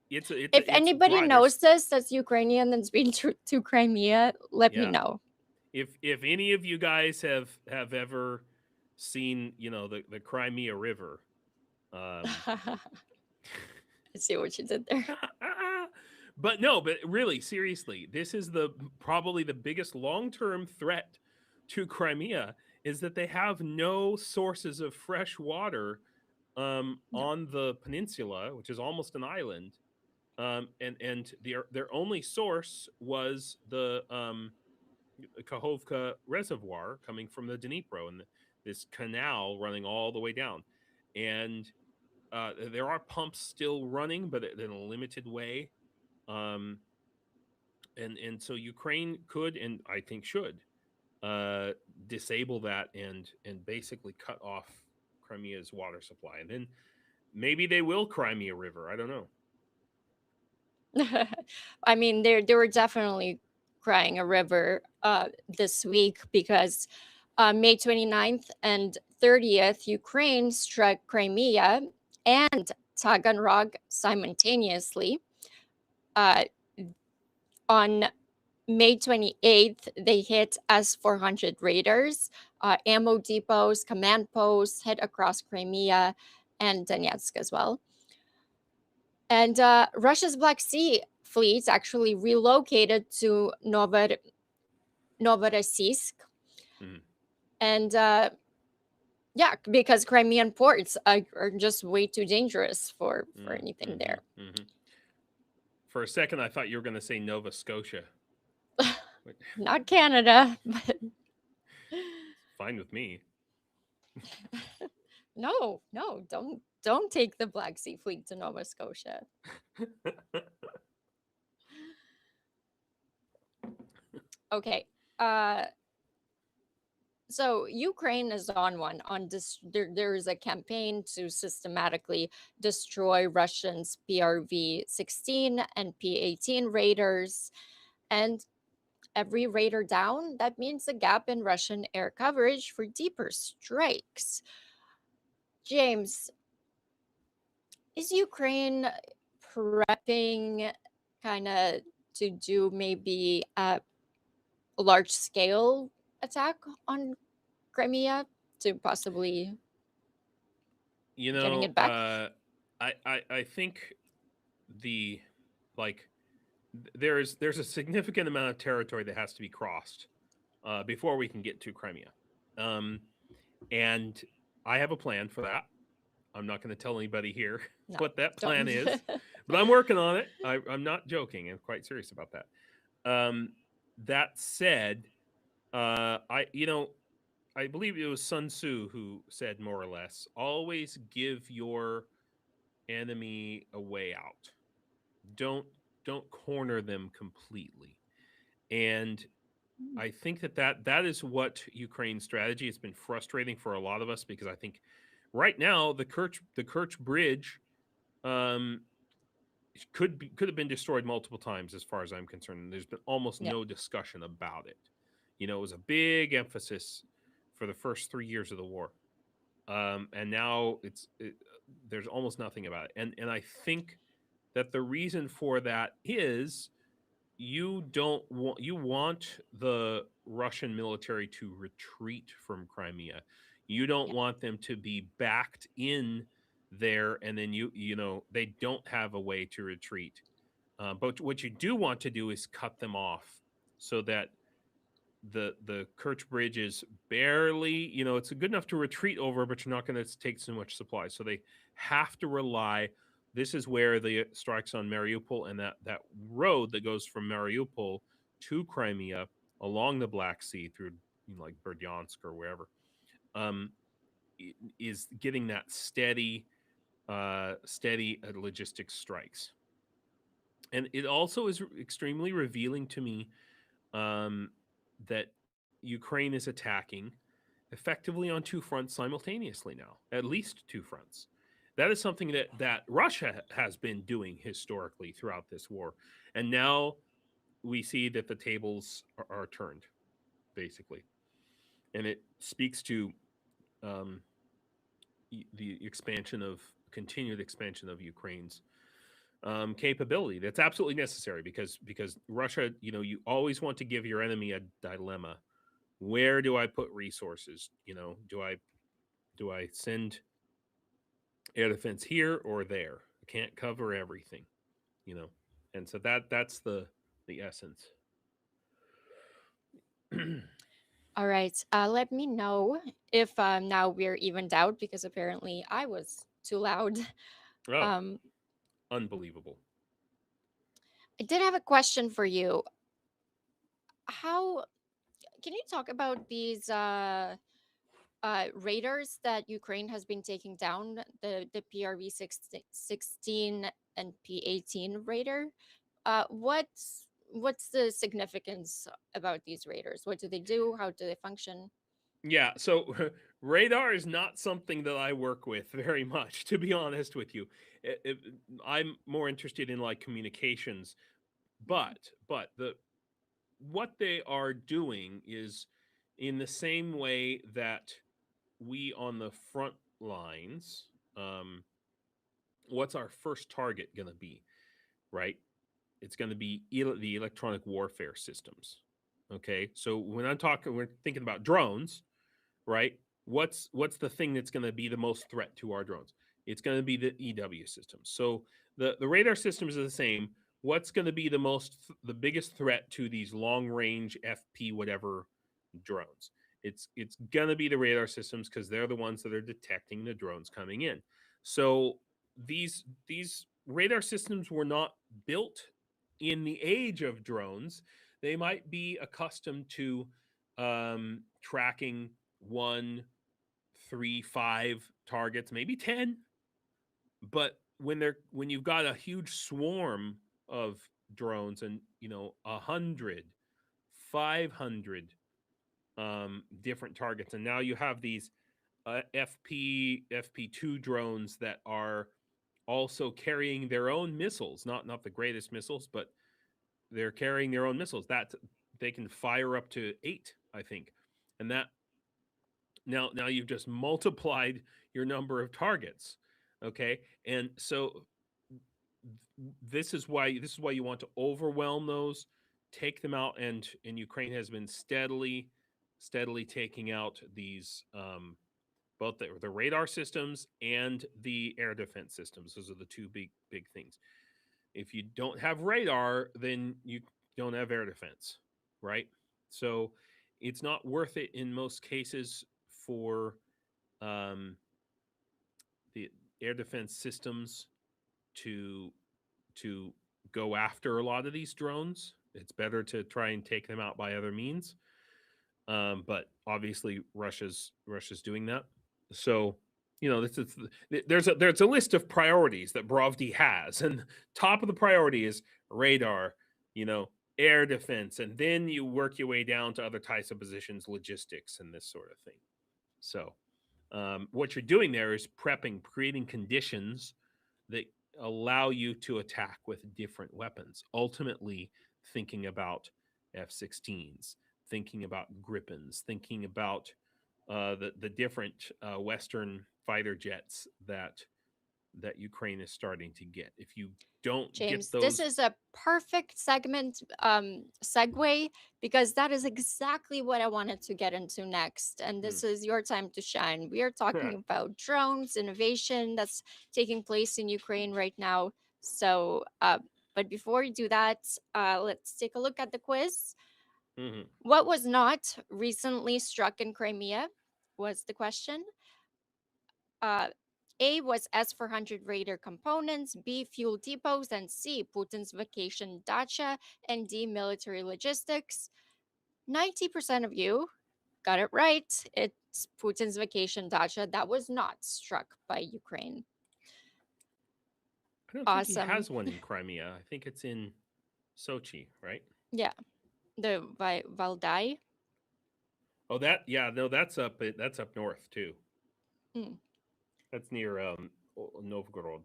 if anybody knows this, that's Ukrainian, that's been to Crimea, let me know. If any of you guys have ever seen, the Crimea River. I see what you did there. But really, seriously, this is probably the biggest long-term threat to Crimea, is that they have no sources of fresh water on the peninsula, which is almost an island. And their only source was the Kakhovka Reservoir coming from the Dnipro, and this canal running all the way down. And there are pumps still running, but in a limited way. And so Ukraine could, and I think should, disable that and basically cut off Crimea's water supply. And then maybe they will Crimea River. I don't know. I mean, they were definitely crying a river this week, because May 29th and 30th, Ukraine struck Crimea and Taganrog simultaneously. On May 28th, they hit S-400 raiders, ammo depots, command posts, hit across Crimea and Donetsk as well. And Russia's Black Sea fleet actually relocated to Novorossiysk. Mhm. And yeah, because Crimean ports are just way too dangerous for anything there. For a second, I thought you were going to say Nova Scotia. Not Canada, but Fine with me. no, don't take the Black Sea Fleet to Nova Scotia. Okay. So Ukraine is on one. There is a campaign to systematically destroy Russians' PRV-16 and P-18 raiders, and every raider down, that means a gap in Russian air coverage for deeper strikes. James, is Ukraine prepping kind of to do maybe a large scale attack on Crimea to possibly getting it back? I think the like there's a significant amount of territory that has to be crossed before we can get to Crimea, and I have a plan for that. I'm not going to tell anybody here No, what that plan don't. is, but I'm working on it. I'm not joking. I'm quite serious about that. That said, I believe it was Sun Tzu who said more or less, always give your enemy a way out. Don't corner them completely. And I think that is what Ukraine's strategy. It's been frustrating for a lot of us because I think right now the Kerch Bridge could have been destroyed multiple times as far as I'm concerned. There's been almost Yeah. no discussion about it. It was a big emphasis for the first 3 years of the war. And now there's almost nothing about it. And I think that the reason for that is you want the Russian military to retreat from Crimea. You don't Yeah. want them to be backed in there, and then they don't have a way to retreat. But what you do want to do is cut them off so that the Kerch Bridge is barely, it's good enough to retreat over, but you're not going to take so much supply. So they have to rely. This is where the strikes on Mariupol and that road that goes from Mariupol to Crimea along the Black Sea through like Berdyansk or wherever, is getting that steady logistics strikes. And it also is extremely revealing to me that Ukraine is attacking effectively on two fronts simultaneously now, at least two fronts. That is something that Russia has been doing historically throughout this war. And now we see that the tables are turned, basically. And it speaks to the continued expansion of Ukraine's capability. That's absolutely necessary because Russia, you always want to give your enemy a dilemma. Where do I put resources? Do I send air defense here or there? I can't cover everything, and so that's the essence. All right. Let me know if now we're evened out because apparently I was too loud. Oh, Um, unbelievable. I did have a question for you. How can you talk about these raiders that Ukraine has been taking down, the PRV 16 and P-18 raider? What's the significance about these raiders? What do they do? How do they function? Yeah, so radar is not something that I work with very much, to be honest with you. I'm more interested in like communications, but the what they are doing is in the same way that we on the front lines, what's our first target going to be, right? it's going to be the electronic warfare systems. Okay, so when we're thinking about drones, right? What's the thing that's going to be the most threat to our drones? It's going to be the EW systems. So the radar systems are the same. What's going to be the biggest threat to these long range FP whatever drones? It's going to be the radar systems because they're the ones that are detecting the drones coming in. So these radar systems were not built in the age of drones. They might be accustomed to tracking 1, 3, 5 targets, maybe 10. But when you've got a huge swarm of drones and 100, 500 different targets, and now you have these FP2 drones that are also carrying their own missiles, not the greatest missiles, but they're carrying their own missiles that they can fire up to 8, I think, and that now you've just multiplied your number of targets. Okay, and so this is why you want to overwhelm those, take them out, and Ukraine has been steadily taking out these both the radar systems and the air defense systems. Those are the two big things. If you don't have radar, then you don't have air defense, right? So it's not worth it in most cases for the air defense systems to go after a lot of these drones. It's better to try and take them out by other means. But obviously Russia's doing that. So there's a list of priorities that Brovdi has, and top of the priority is radar, air defense, and then you work your way down to other types of positions, logistics, and this sort of thing. So what you're doing there is creating conditions that allow you to attack with different weapons, ultimately thinking about F-16s, thinking about Gripens, thinking about the different Western fighter jets that Ukraine is starting to get. If you don't James, get this those, is a perfect segue, because that is exactly what I wanted to get into next. And this is your time to shine. We are talking about drones, innovation that's taking place in Ukraine right now. So, but before we do that, let's take a look at the quiz. What was not recently struck in Crimea was the question. Uh, A was S-400 radar components, B fuel depots, and C Putin's vacation dacha, and D military logistics. 90% of you got it right. It's Putin's vacation dacha that was not struck by Ukraine. I don't think he Awesome. has one in Crimea. I think it's in Sochi, right? Yeah, the Valdai. Oh, that's up north too. Mm. That's near Novgorod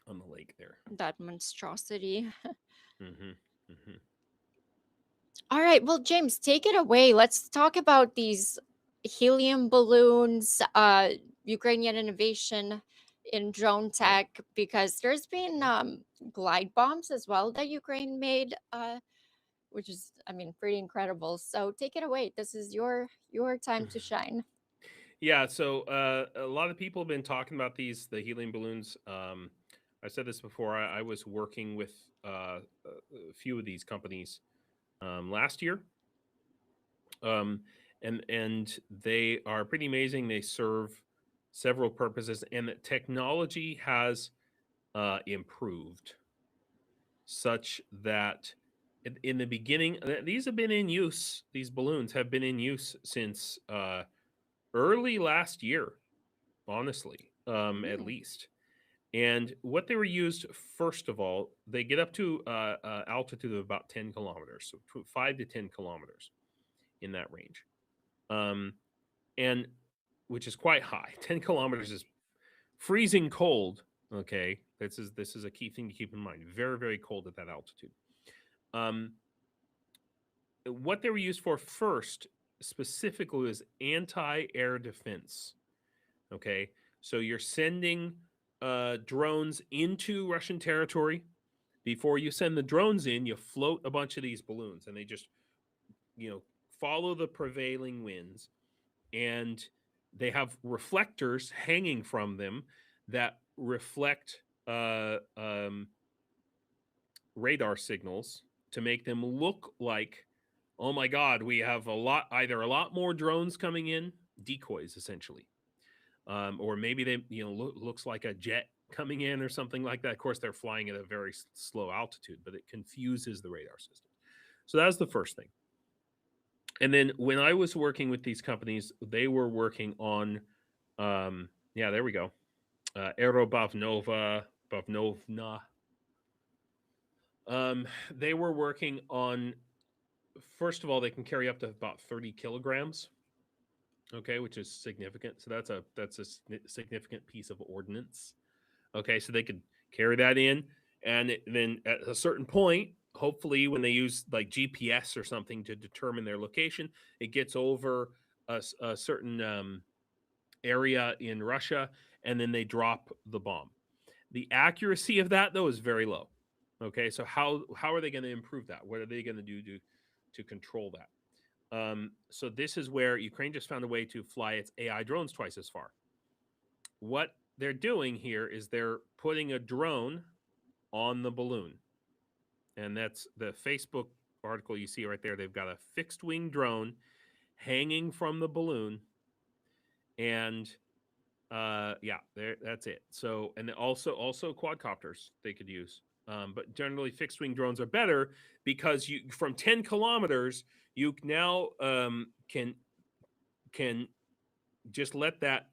on the lake there. That monstrosity. Mm-hmm. Mm-hmm. All right, well, James, take it away. Let's talk about these helium balloons, Ukrainian innovation in drone tech, because there's been glide bombs as well that Ukraine made, which is, I mean, pretty incredible. So take it away. This is your time to shine. Yeah, so a lot of people have been talking about the helium balloons. I said this before. I was working with a few of these companies last year, and they are pretty amazing. They serve several purposes, and the technology has improved such that in the beginning, these have been in use. These balloons have been in use since early last year, honestly, at least. And what they were used, first of all, they get up to altitude of about 10 kilometers, so 5 to 10 kilometers in that range, and which is quite high. 10 kilometers is freezing cold. Okay, this is a key thing to keep in mind. Very, very cold at that altitude. What they were used for first, specifically, was anti-air defense. Okay, so you're sending drones into Russian territory. Before you send the drones in, you float a bunch of these balloons, and they just, follow the prevailing winds, and they have reflectors hanging from them that reflect radar signals to make them look like, oh my God, we have either a lot more drones coming in, decoys essentially, or maybe they, looks like a jet coming in or something like that. Of course, they're flying at a very slow altitude, but it confuses the radar system. So that's the first thing. And then when I was working with these companies, they were working on, there we go, Aerobavnovna. They were working on, first of all, they can carry up to about 30 kilograms. Okay, which is significant. So that's a significant piece of ordnance. Okay, so they could carry that in, and then at a certain point, hopefully, when they use like GPS or something to determine their location, it gets over a certain area in Russia, and then they drop the bomb. The accuracy of that, though, is very low. Okay, so how are they going to improve that? What are they going to do to control that? So this is where Ukraine just found a way to fly its AI drones twice as far. What they're doing here is they're putting a drone on the balloon. And that's the Facebook article you see right there. They've got a fixed wing drone hanging from the balloon. And that's it. So, and also quadcopters they could use. But generally fixed wing drones are better because you, from 10 kilometers, you now can just let that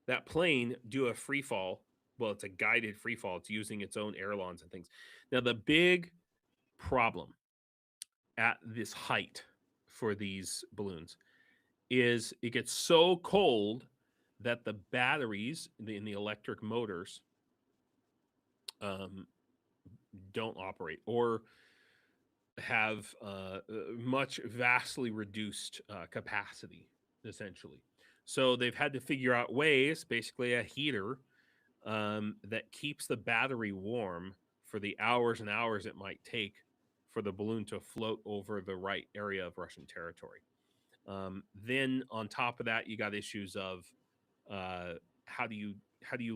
that plane do a free fall. Well, it's a guided free fall. It's using its own ailerons and things. Now, the big problem at this height for these balloons is it gets so cold that the batteries in the electric motors don't operate or have much vastly reduced capacity, essentially. So they've had to figure out ways, basically a heater that keeps the battery warm for the hours and hours it might take for the balloon to float over the right area of Russian territory. Then on top of that, you got issues of how do you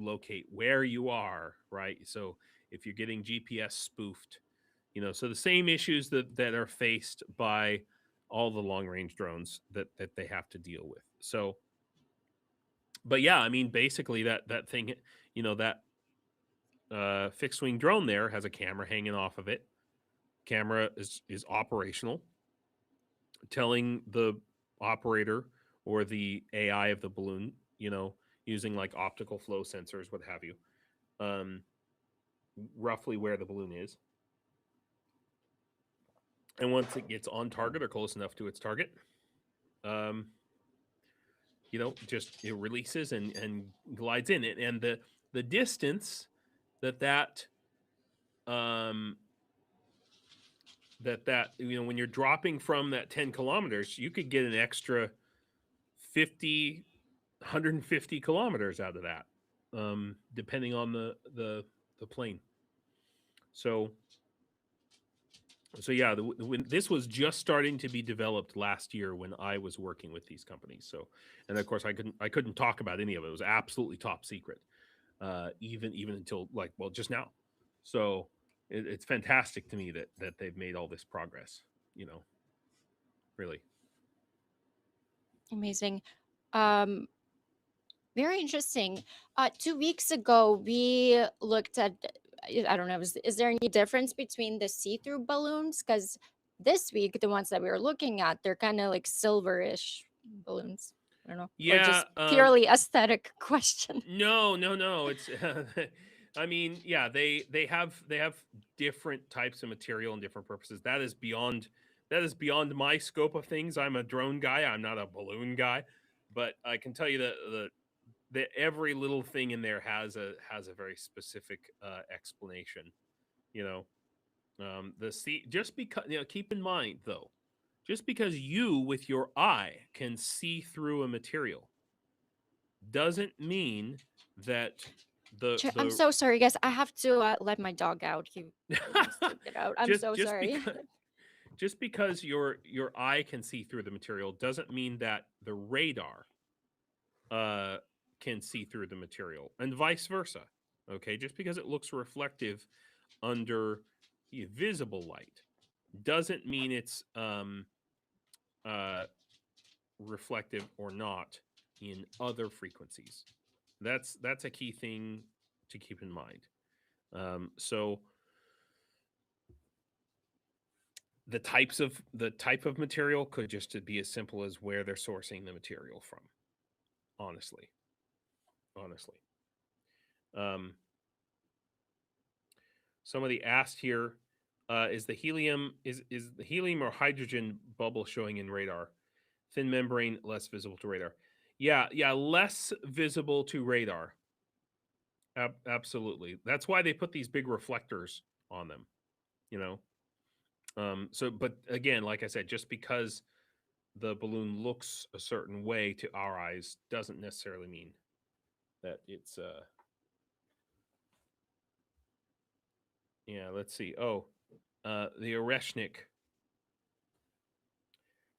locate where you are, right? So if you're getting GPS spoofed, so the same issues that are faced by all the long range drones that they have to deal with. So, but yeah, I mean, basically that thing, that fixed wing drone there has a camera hanging off of it. Camera is operational, telling the operator or the AI of the balloon, using like optical flow sensors, what have you, roughly where the balloon is. And once it gets on target or close enough to its target, just it releases and glides in it. And the distance that when you're dropping from that 10 kilometers, you could get an extra 150 kilometers out of that, depending on the plane. So yeah, when this was just starting to be developed last year when I was working with these companies. So, and of course I couldn't talk about any of it. It was absolutely top secret, even until just now. So it's fantastic to me that they've made all this progress. Really Amazing. Very interesting. 2 weeks ago, we looked at, I don't know, is there any difference between the see-through balloons? Because this week, the ones that we were looking at, they're kind of like silverish balloons. I don't know. Or Yeah. just purely aesthetic question. No. It's, I mean, yeah, they have different types of material and different purposes. That is beyond my scope of things. I'm a drone guy. I'm not a balloon guy, but I can tell you that every little thing in there has a very specific explanation. Just because, keep in mind though, just because you with your eye can see through a material doesn't mean that I'm the so sorry, guys. I have to let my dog out. He wants to get out. I'm just so just sorry. because just because your eye can see through the material doesn't mean that the radar can see through the material, and vice versa. Okay, just because it looks reflective under visible light doesn't mean it's uh, reflective or not in other frequencies. That's a key thing to keep in mind. So the type of material could just be as simple as where they're sourcing the material from. Honestly, honestly. Um, Somebody asked here, is the helium or hydrogen bubble showing in radar? Thin membrane, less visible to radar. Yeah, less visible to radar. Absolutely. That's why they put these big reflectors on them. You know. But again, like I said, just because the balloon looks a certain way to our eyes doesn't necessarily mean that it's yeah, let's see. The Oreshnik,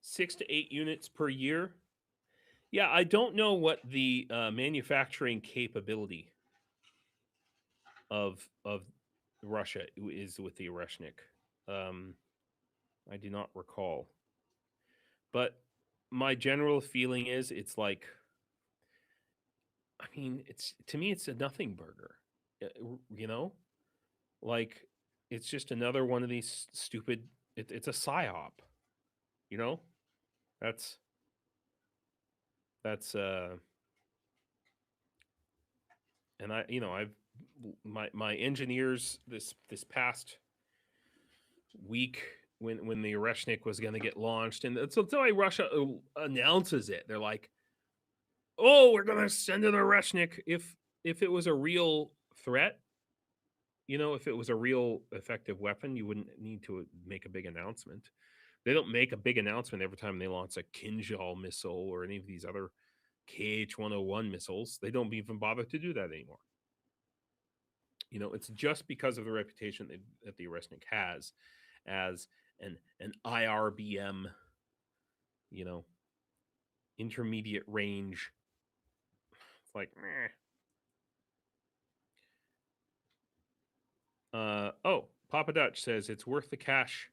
6 to 8 units per year. Yeah, I don't know what the manufacturing capability of Russia is with the Oreshnik. I do not recall, but my general feeling is it's like, I mean, it's to me it's a nothing burger, you know, like it's just another one of these stupid. It's a psyop, you know. That's that's and I've my engineers this past week when the Oreshnik was going to get launched, and so the way Russia announces it, they're like, "Oh, we're going to send an Oreshnik." If it was a real threat, if it was a real effective weapon, you wouldn't need to make a big announcement. They don't make a big announcement every time they launch a Kinjal missile or any of these other KH-101 missiles. They don't even bother to do that anymore. It's just because of the reputation that the Oreshnik has as an IRBM, intermediate range. It's like, meh. Papa Dutch says it's worth the cash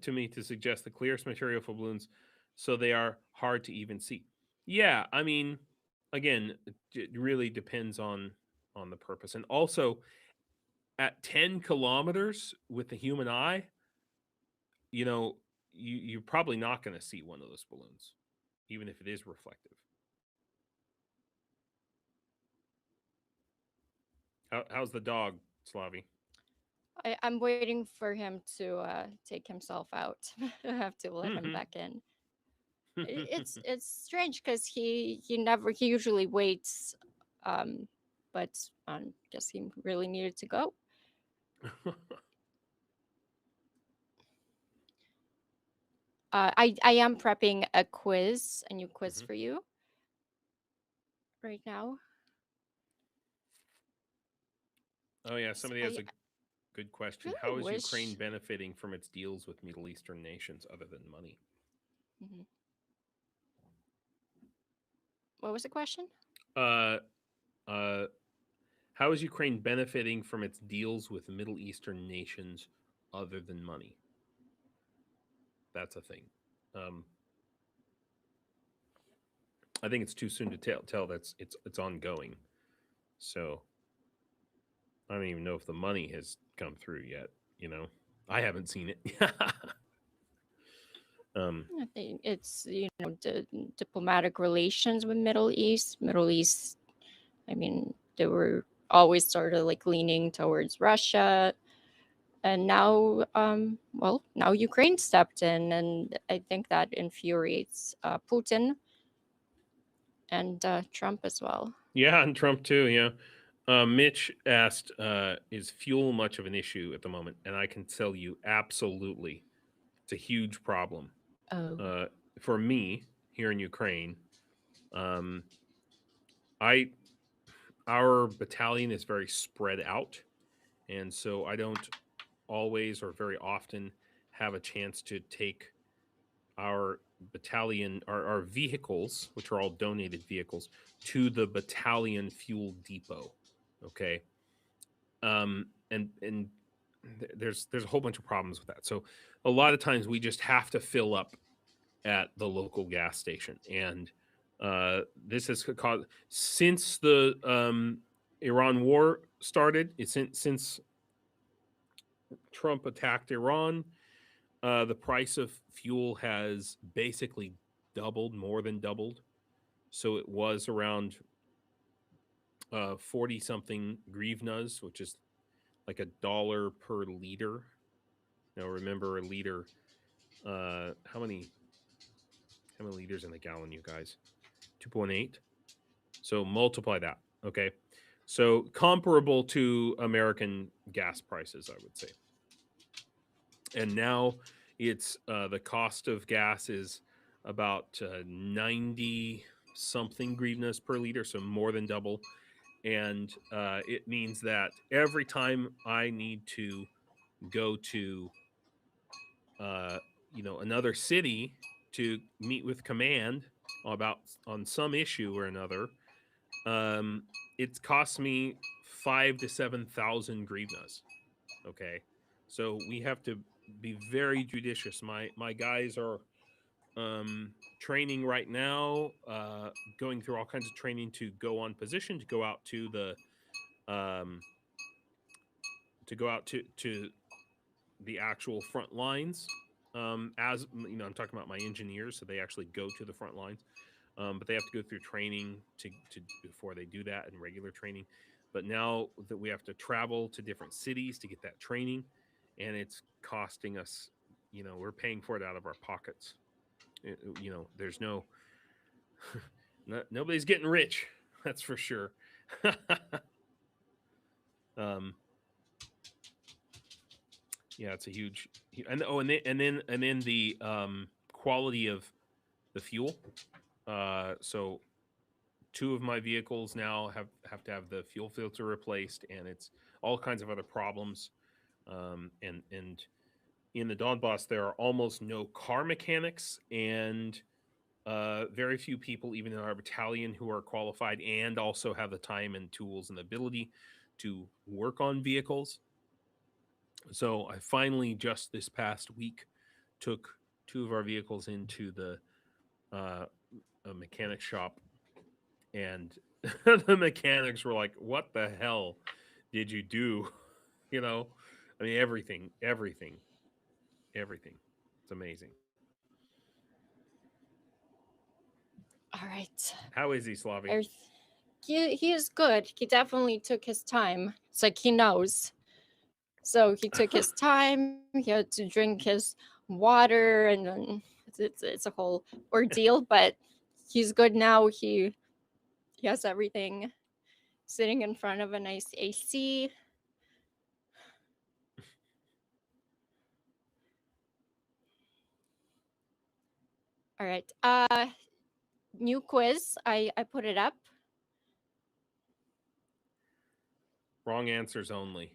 to me to suggest the clearest material for balloons, so they are hard to even see. Yeah, I mean, again, it really depends on the purpose, and also at 10 kilometers with the human eye, you're probably not going to see one of those balloons, even if it is reflective. How's the dog, Slavie? I'm waiting for him to take himself out. I have to let him Mm-hmm. back in. It's strange because he usually waits, but I guess he really needed to go. I am prepping a quiz, a new quiz Mm-hmm. for you right now. Oh yeah, So somebody has a good question. really How is Ukraine wish. benefiting from its deals with Middle Eastern nations other than money? Mhm. What was the question? Uh, uh, how is Ukraine benefiting from its deals with Middle Eastern nations other than money? That's a thing. Um, I think it's too soon to tell. That's it's ongoing. So I don't even know if the money has come through yet. I haven't seen it. I think it's the diplomatic relations with Middle East. Middle East. I mean, they were always sort of like leaning towards Russia, and now, now Ukraine stepped in, and I think that infuriates Putin and Trump as well. Yeah, and Trump too. Yeah. Mitch asked, "Is fuel much of an issue at the moment?" And I can tell you, absolutely, it's a huge problem. Oh, Uh, for me here in Ukraine, um, I our battalion is very spread out, and so I don't always or very often have a chance to take our battalion, our vehicles, which are all donated vehicles, to the battalion fuel depot. Okay. And there's a whole bunch of problems with that. So a lot of times we just have to fill up at the local gas station, and this has caused, since the Iran war started, since Trump attacked Iran, the price of fuel has basically doubled, more than doubled. So it was around 40 something grivnas, which is like $1 per liter. Now remember, a liter, how many liters in a gallon, you guys? 2.8. So multiply that. Okay. So comparable to American gas prices, I would say. And now it's the cost of gas is about 90 something grivnas per liter, so more than double. And it means that every time I need to go to another city to meet with command on some issue or another, it costs me 5 to 7,000 grivnas. Okay, so we have to be very judicious. My guys are training right now, going through all kinds of training to go on position, to go out to the to the actual front lines. As you know, I'm talking about my engineers, so they actually go to the front lines. But they have to go through training to before they do that, and regular training. But now that we have to travel to different cities to get that training, and it's costing us, we're paying for it out of our pockets. There's nobody's getting rich, that's for sure. um, yeah, it's a huge, and then the quality of the fuel. So 2 of my vehicles now have to have the fuel filter replaced, and it's all kinds of other problems. And in the Donbass, there are almost no car mechanics, and very few people, even in our battalion, who are qualified and also have the time and tools and ability to work on vehicles. So I finally, just this past week, took 2 of our vehicles into the a mechanic shop, and the mechanics were like, "What the hell did you do?" I mean, everything. It's amazing. All right. How is he, Slavie? Everyth- he is good. He definitely took his time. It's like he knows. So he took his time. He had to drink his water, and then it's a whole ordeal. But he's good now. He has everything sitting in front of a nice AC. All right. New quiz. I put it up. Wrong answers only.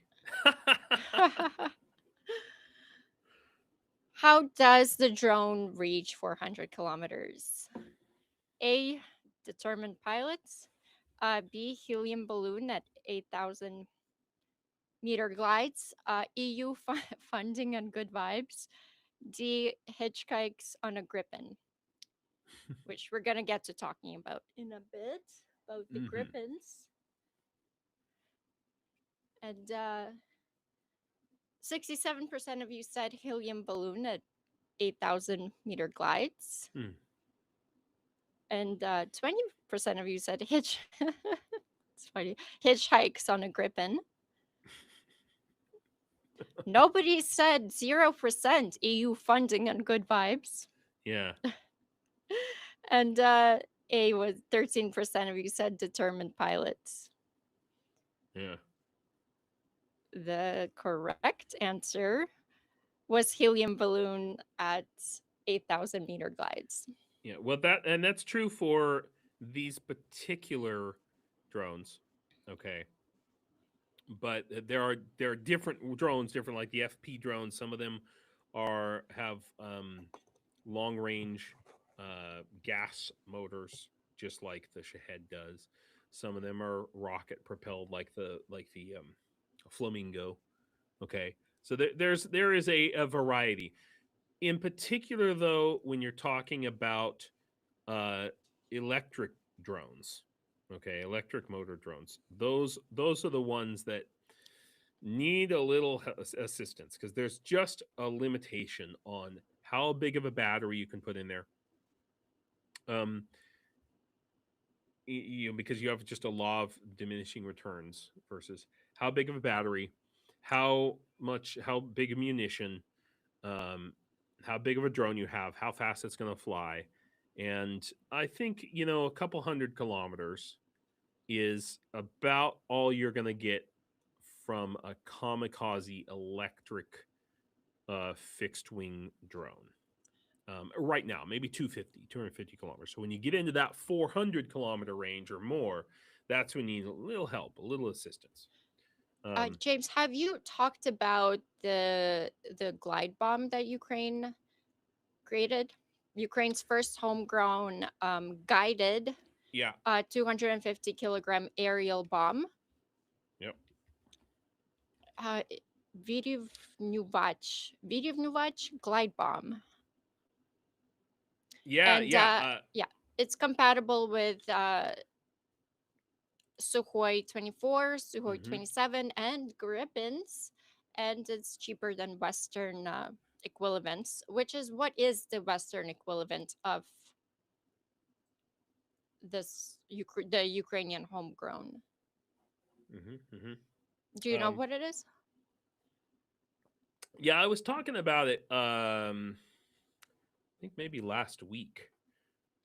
How does the drone reach 400 kilometers? A. Determined pilots. B. Helium balloon at 8,000 meter glides. EU funding and good vibes. D. Hitchhikes on a Gripen, which we're going to get to talking about in a bit, about the Gripens. And 67% of you said helium balloon at 8,000 meter glides. And 20% of you said it's funny, hitchhikes on a Gripen. Nobody said 0% EU funding and good vibes. Yeah. And A was 13% of you said determined pilots. Yeah. The correct answer was helium balloon at 8,000 meter glides. Yeah. Well, that's true for these particular drones. Okay, but there are different drones, different like the FP drones. Some of them have long range gas motors, just like the Shahed does. Some of them are rocket propelled, like the Flamingo. Okay, so there is a variety. In particular, though, when you're talking about uh, electric drones, okay, electric motor drones, those are the ones that need a little assistance because there's just a limitation on how big of a battery you can put in there. Um, because you have just a law of diminishing returns versus how big of a battery, how big a munition, um, how big of a drone you have, how fast it's going to fly. And I think, a couple 100 kilometers is about all you're going to get from a kamikaze electric fixed wing drone. Right now, maybe 250 kilometers. So when you get into that 400-kilometer range or more, that's when you need a little help, a little assistance. James, have you talked about the glide bomb that Ukraine created? Ukraine's first homegrown guided Yeah. 250-kilogram aerial bomb. Yep. Uh, Vidivnuvach glide bomb. Yeah. And Yeah. yeah, it's compatible with Sukhoi 24, Sukhoi Mm-hmm. 27, and Gripens, and it's cheaper than Western equivalents. Which is what is the Western equivalent of the Ukrainian homegrown? Mm-hmm. Mm-hmm. Do you know what it is? Yeah, I was talking about it. I think maybe last week.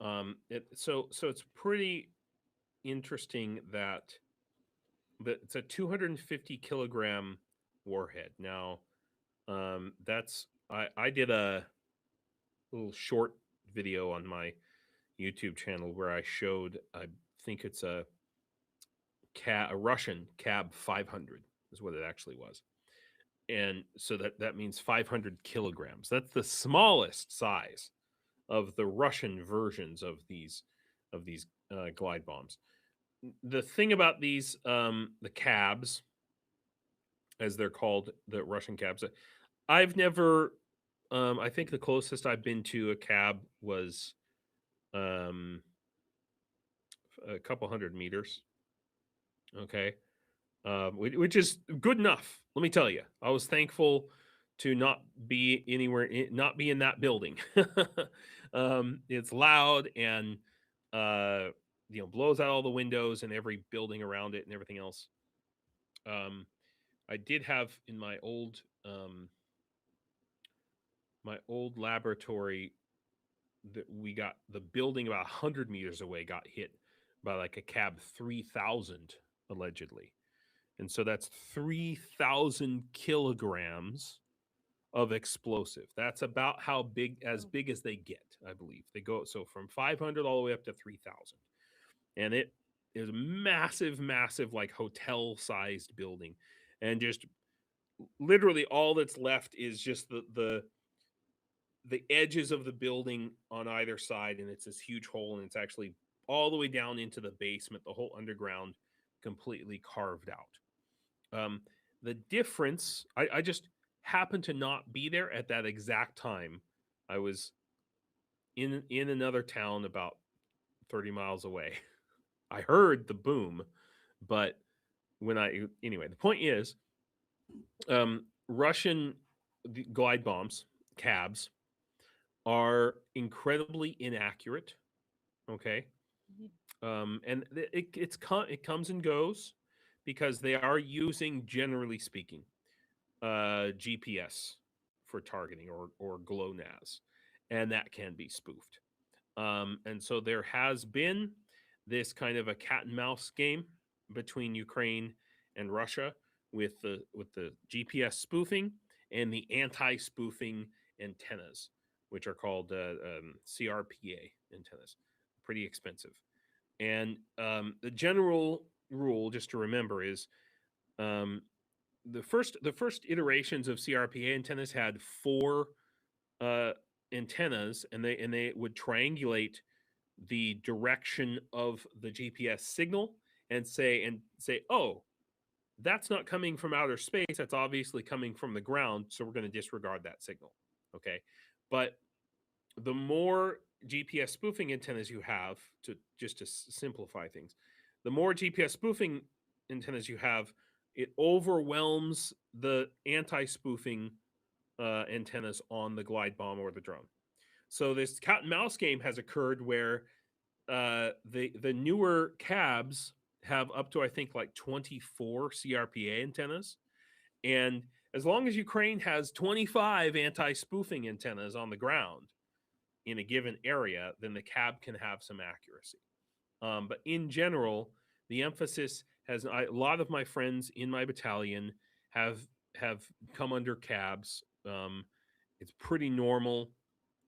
So it's pretty interesting that it's a 250 kilogram warhead. Now, that's I did a little short video on my YouTube channel where I showed, I think it's a Russian Cab 500 is what it actually was. And so that means 500 kilograms. That's the smallest size of the Russian versions of these glide bombs. The thing about these, the cabs, as they're called, the Russian cabs, I've never. I think the closest I've been to a cab was um, a couple 100 meters. Okay, which is good enough. Let me tell you, I was thankful to not be not be in that building. It's loud and blows out all the windows and every building around it and everything else. I did have in my old laboratory that we got the building about 100 meters away got hit by like a cab 3000 allegedly. And so that's 3,000 kilograms of explosive. That's about as big as they get, I believe. They go so from 500 all the way up to 3,000. And it is a massive, massive, like hotel-sized building. And just literally all that's left is just the edges of the building on either side, and it's this huge hole, and it's actually all the way down into the basement, the whole underground completely carved out. The difference, I just happened to not be there at that exact time. I was in another town about 30 miles away. I heard the boom, but anyway, the point is, Russian glide bombs, cabs, are incredibly inaccurate. Okay, and it comes and goes because they are using, generally speaking, GPS for targeting or GLONASS, and that can be spoofed. And so there has been this kind of a cat and mouse game between Ukraine and Russia with the GPS spoofing and the anti-spoofing antennas, which are called CRPA antennas. Pretty expensive. And the general rule just to remember is um, the first iterations of CRPA antennas had four uh, antennas, and they would triangulate the direction of the GPS signal and say, oh, that's not coming from outer space. That's obviously coming from the ground. So we're going to disregard that signal. Okay. But the more GPS spoofing antennas you have, to just to simplify things, the more GPS spoofing antennas you have, it overwhelms the anti-spoofing antennas on the glide bomb or the drone. So this cat and mouse game has occurred where the newer cabs have up to, I think, like 24 CRPA antennas, and as long as Ukraine has 25 anti-spoofing antennas on the ground in a given area, then the cab can have some accuracy. But in general, the emphasis has a lot of my friends in my battalion have come under cabs. It's pretty normal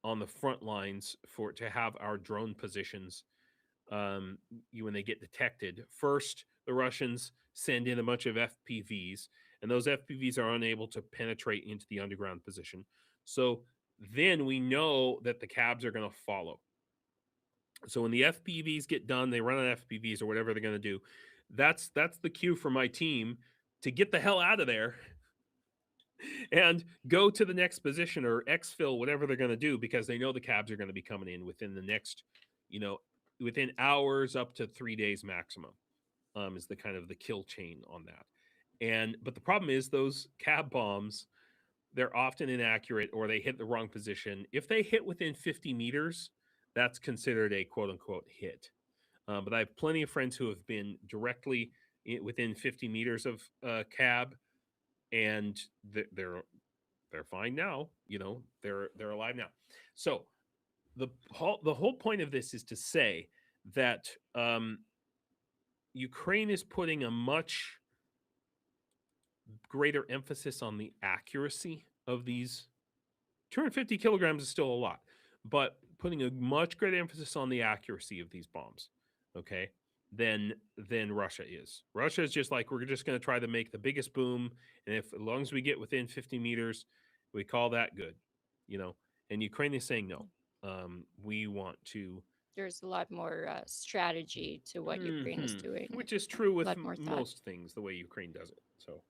on the front lines for to have our drone positions when they get detected. First, the Russians send in a bunch of FPVs, and those FPVs are unable to penetrate into the underground position. So then we know that the cabs are going to follow. So when the FPVs get done, they run on FPVs or whatever they're going to do. That's the cue for my team to get the hell out of there and go to the next position or exfil, whatever they're going to do, because they know the cabs are going to be coming in within the next, within hours up to 3 days maximum. Is the kind of the kill chain on that. But the problem is those cab bombs, they're often inaccurate or they hit the wrong position. If they hit within 50 meters, that's considered a quote unquote hit. But I have plenty of friends who have been directly within 50 meters of cab, and they're fine now. They're alive now. So the whole point of this is to say that Ukraine is putting a much greater emphasis on the accuracy of these. 250 kilograms is still a lot, but putting a much greater emphasis on the accuracy of these bombs, okay, than Russia is. Russia is just like, we're just going to try to make the biggest boom, and as long as we get within 50 meters, we call that good, And Ukraine is saying no. We want to. There's a lot more strategy to what Ukraine is doing. Which is true with most things, the way Ukraine does it. So.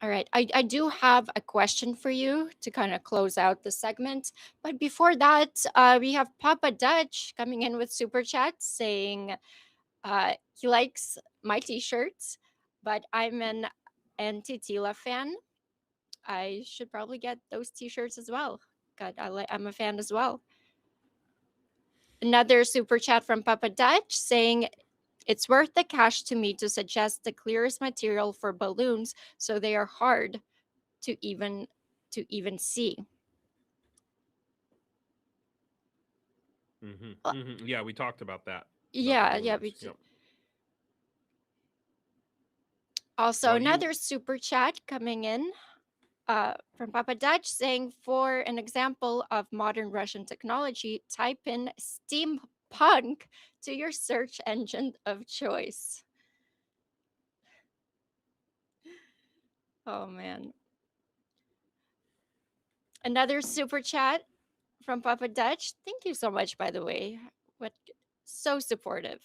All right. I do have a question for you to kind of close out the segment. But before that, we have Papa Dutch coming in with Super Chat saying he likes my t-shirts, but I'm an anti-Tila fan. I should probably get those t-shirts as well. God, I'm a fan as well. Another Super Chat from Papa Dutch saying, it's worth the cash to me to suggest the clearest material for balloons so they are hard to even see. Yeah, we talked about that. Yeah. Yep. Also, another super chat coming in from Papa Dutch saying, for an example of modern Russian technology, type in steampunk to your search engine of choice. Oh, man. Another super chat from Papa Dutch. Thank you so much, by the way. So supportive.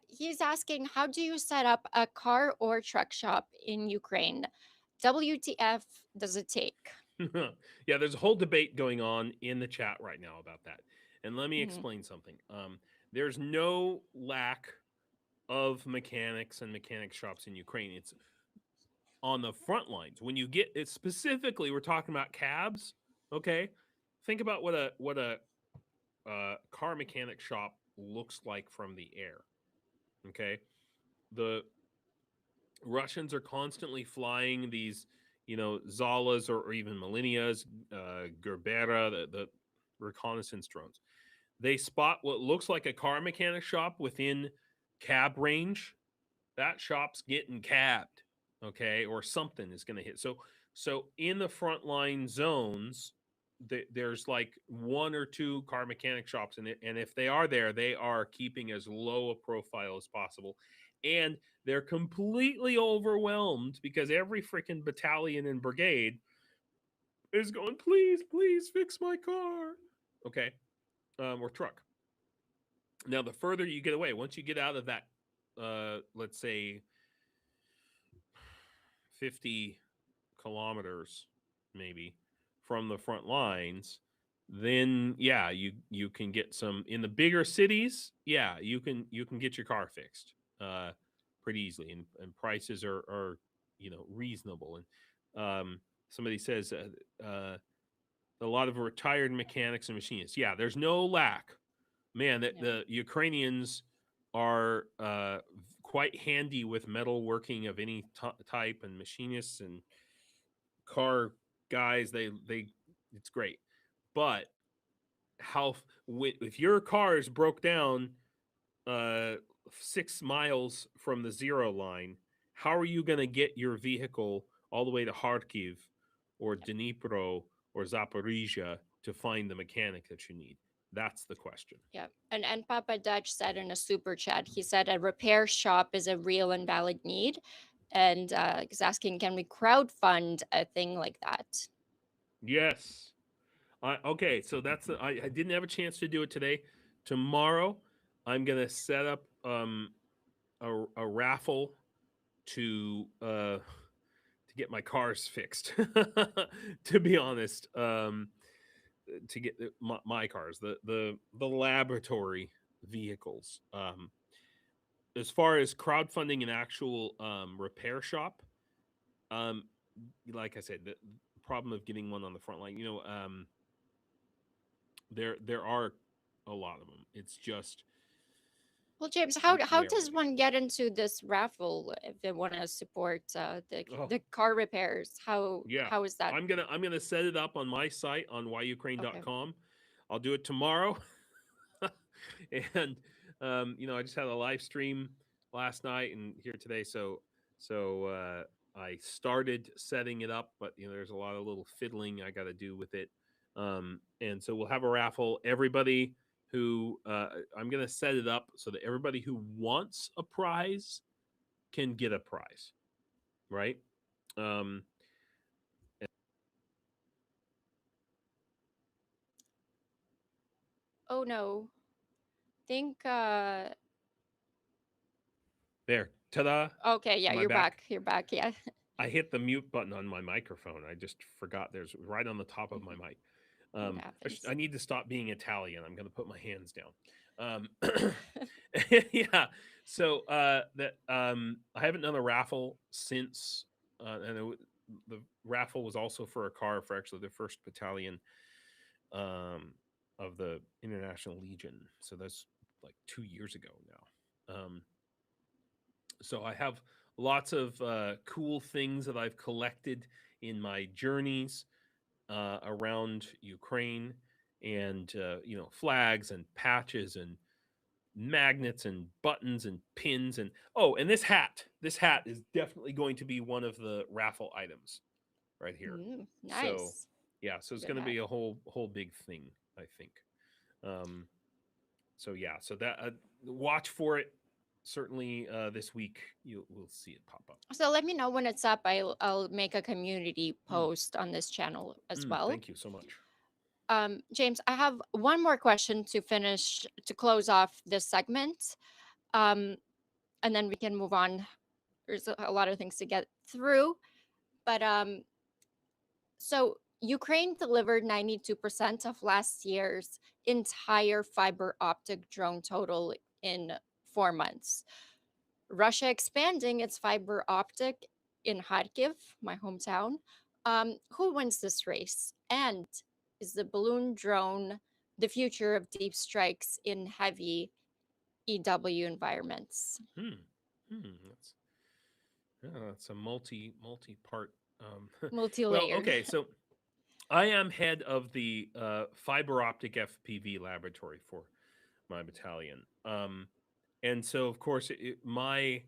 He's asking, how do you set up a car or truck shop in Ukraine? WTF does it take? Yeah, there's a whole debate going on in the chat right now about that. And let me explain something. There's no lack of mechanics and mechanic shops in Ukraine. It's on the front lines. When you get it specifically, we're talking about cabs. Okay, think about what a car mechanic shop looks like from the air. Okay, the Russians are constantly flying these, Zalas or even Millennias, Gerbera, the reconnaissance drones. They spot what looks like a car mechanic shop within cab range. That shop's getting cabbed, okay, or something is going to hit. So in the frontline zones, there's like one or two car mechanic shops in it, and if they are there, they are keeping as low a profile as possible, and they're completely overwhelmed because every freaking battalion and brigade is going, please fix my car, okay, or truck. Now, the further you get away, once you get out of that, let's say 50 kilometers maybe from the front lines, then yeah, you can get some in the bigger cities. Yeah, you can get your car fixed pretty easily, and prices are reasonable. And somebody says a lot of retired mechanics and machinists. Yeah, there's no lack. Man, that the Ukrainians are quite handy with metalworking of any type, and machinists and car guys. They it's great, but if your car is broke down 6 miles from the zero line, how are you going to get your vehicle all the way to Kharkiv or Dnipro or Zaporizhia to find the mechanic that you need? That's the question. Yeah. And Papa Dutch said in a super chat, he said a repair shop is a real and valid need. And he's asking, can we crowdfund a thing like that? Yes. Okay, so that's I didn't have a chance to do it today. Tomorrow, I'm gonna set up a raffle to get my cars fixed. To be honest, to get my cars, the laboratory vehicles. As far as crowdfunding an actual repair shop, like I said, the problem of getting one on the front line, there are a lot of them. It's just, well, James, how does one get into this raffle if they want to support the car repairs? How is that? I'm gonna set it up on my site on whyukraine.com. Okay. I'll do it tomorrow. And I just had a live stream last night and here today, so I started setting it up, but there's a lot of little fiddling I got to do with it. And so we'll have a raffle. Everybody who I'm going to set it up so that everybody who wants a prize can get a prize, right? Oh no, think there, ta-da. Okay, yeah, you're back. You're back. Yeah. I hit the mute button on my microphone. I just forgot. There's right on the top of my mic. I need to stop being Italian. I'm going to put my hands down. Yeah. So I haven't done a raffle since, and the raffle was also for a car for actually the 1st Battalion of the International Legion. So that's like 2 years ago now. So I have lots of cool things that I've collected in my journeys around Ukraine, and flags and patches and magnets and buttons and pins, and this hat is definitely going to be one of the raffle items right here. Nice. So it's going to be a whole big thing, I think. So that watch for it. Certainly this week we'll see it pop up. So let me know when it's up. I'll make a community post on this channel as well. Thank you so much. James, I have one more question to close off this segment, and then we can move on. There's a lot of things to get through, but so Ukraine delivered 92% of last year's entire fiber optic drone total in 4 months. Russia expanding its fiber optic in Kharkiv, my hometown. Who wins this race? And is the balloon drone the future of deep strikes in heavy EW environments? That's a multi-part. Multi-layered. Well, okay, so I am head of the fiber optic FPV laboratory for my battalion. And so, of course, my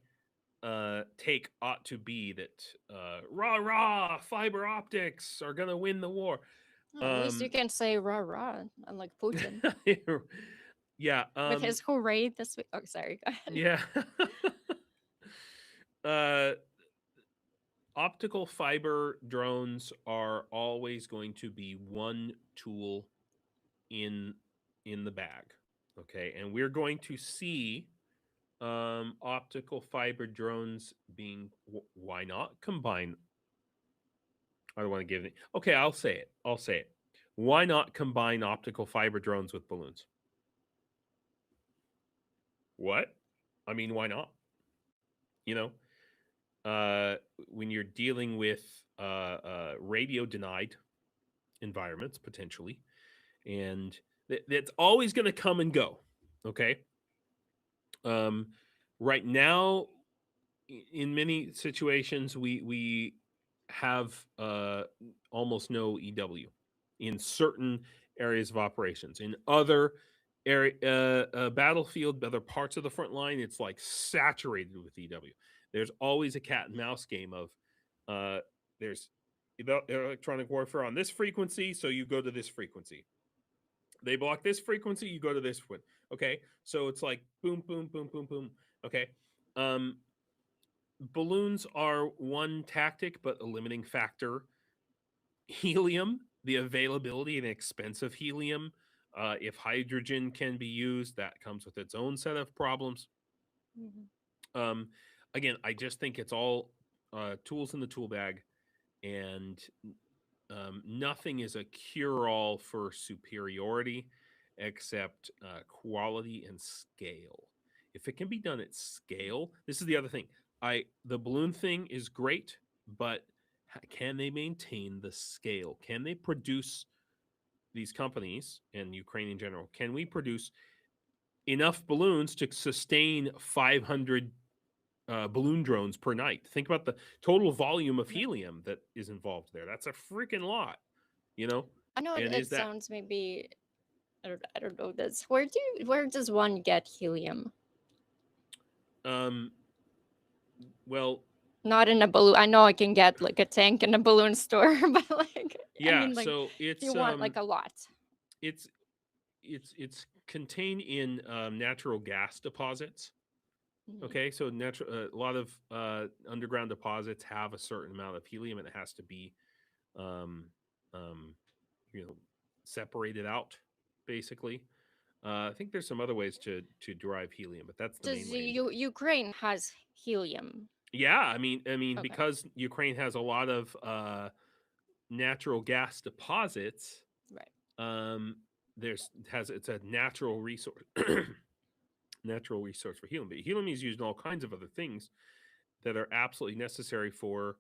take ought to be that rah, fiber optics are going to win the war. At least you Um, can say rah rah, unlike Putin yeah. with his hooray this week. Oh, sorry. Go ahead. Yeah. uh, Optical fiber drones are always going to be one tool in the bag. Okay, and we're going to see optical fiber drones being why not combine. I don't want to give it. Okay, I'll say it. I'll say it. Why not combine optical fiber drones with balloons? What? I mean, why not? You know, when you're dealing with radio denied environments potentially, and that's always going to come and go. Okay. Um, right now, in many situations, we have almost no EW in certain areas of operations. In other area battlefield, other parts of the front line, it's like saturated with EW. There's always a cat and mouse game of there's electronic warfare on this frequency, so you go to this frequency. They block this frequency, you go to this one. Okay, so it's like boom, boom, boom, boom, boom. Okay, um, balloons are one tactic, but a limiting factor. Helium, the availability and expense of helium. If hydrogen can be used, that comes with its own set of problems. Mhm. Um, Again, I just think it's all tools in the tool bag, and nothing is a cure-all for superiority except quality and scale. If it can be done at scale, this is the other thing. The balloon thing is great, but can they maintain the scale? Can they produce, these companies and Ukraine in general? Can we produce enough balloons to sustain 500 balloon drones per night? Think about the total volume of Right. helium that is involved there. That's a freaking lot, you know. I know And it is that sounds maybe I don't know this. Where does one get helium? um well, Not in a balloon. I know I can get like a tank in a balloon store, but like I yeah, mean like so if you want like a lot. it's it's contained in natural gas deposits. Mhm. Okay, so natural a lot of underground deposits have a certain amount of helium, and it has to be um um you know separated out basically. I think there's some other ways to derive helium, but that's the Does main way. Ukraine has helium? Yeah, I mean, Okay. because Ukraine has a lot of natural gas deposits. Right. Um, it's a natural resource, natural resource for helium. But helium is used in all kinds of other things that are absolutely necessary for,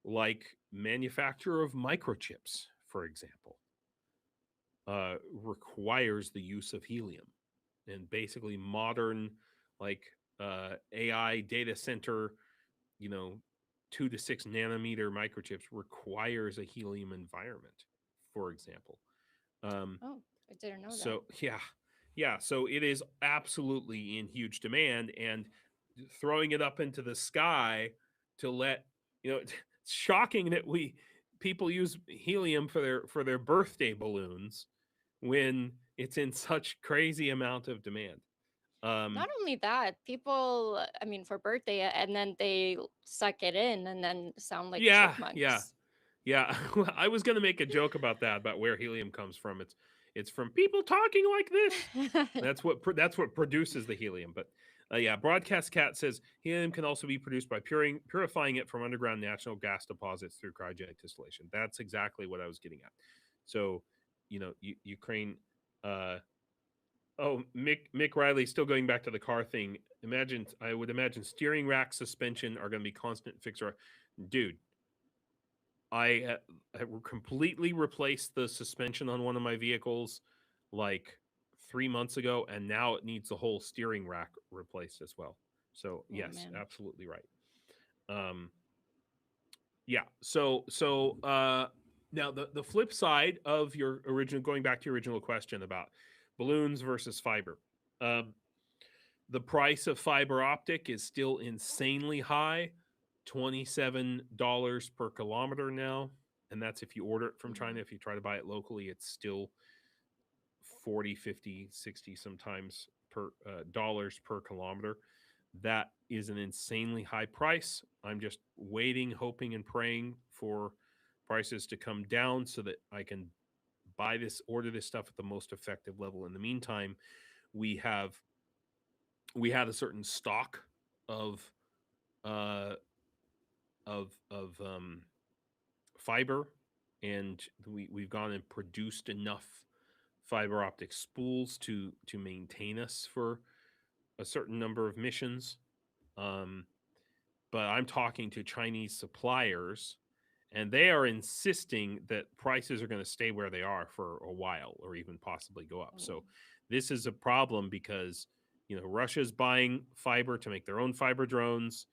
like manufacture of microchips, for example, requires the use of helium, and basically modern like AI data center, you know, 2 to 6 nanometer microchips requires a helium environment, for example. Um, Oh, I didn't know that. so yeah, yeah. So it is absolutely in huge demand, and throwing it up into the sky to let it's shocking that we people use helium for their birthday balloons when it's in such crazy amount of demand. Um, Not only that, people, I mean, for birthday, and then they suck it in and then sound like yeah, yeah. chipmunks. Yeah, I was gonna make a joke about that, about where helium comes from. It's from people talking like this. That's what produces the helium. But yeah, Broadcast Cat says helium can also be produced by purifying it from underground natural gas deposits through cryogenic distillation. That's exactly what I was getting at. So, Ukraine. Uh, oh, Mick Riley, still going back to the car thing. I would imagine steering rack suspension are going to be constant fixer. Dude, I completely replaced the suspension on one of my vehicles like 3 months ago, and now it needs the whole steering rack replaced as well. So Oh yes, man. absolutely right. Um, yeah. Now the flip side of your original, going back to your original question about balloons versus fiber. Um, the price of fiber optic is still insanely high, $27 per kilometer now. and that's if you order it from China. Mhm. If you try to buy it locally, it's still 40, 50, 60 sometimes per dollars per kilometer. That is an insanely high price. I'm just waiting, hoping, and praying for prices to come down so that I can order this stuff at the most effective level. In the meantime, we have we had a certain stock of uh of fiber, and we've gone and produced enough fiber optic spools to maintain us for a certain number of missions. Um, but I'm talking to Chinese suppliers, and they are insisting that prices are going to stay where they are for a while, or even possibly go up. Mm. So this is a problem because Russia's buying fiber to make their own fiber drones.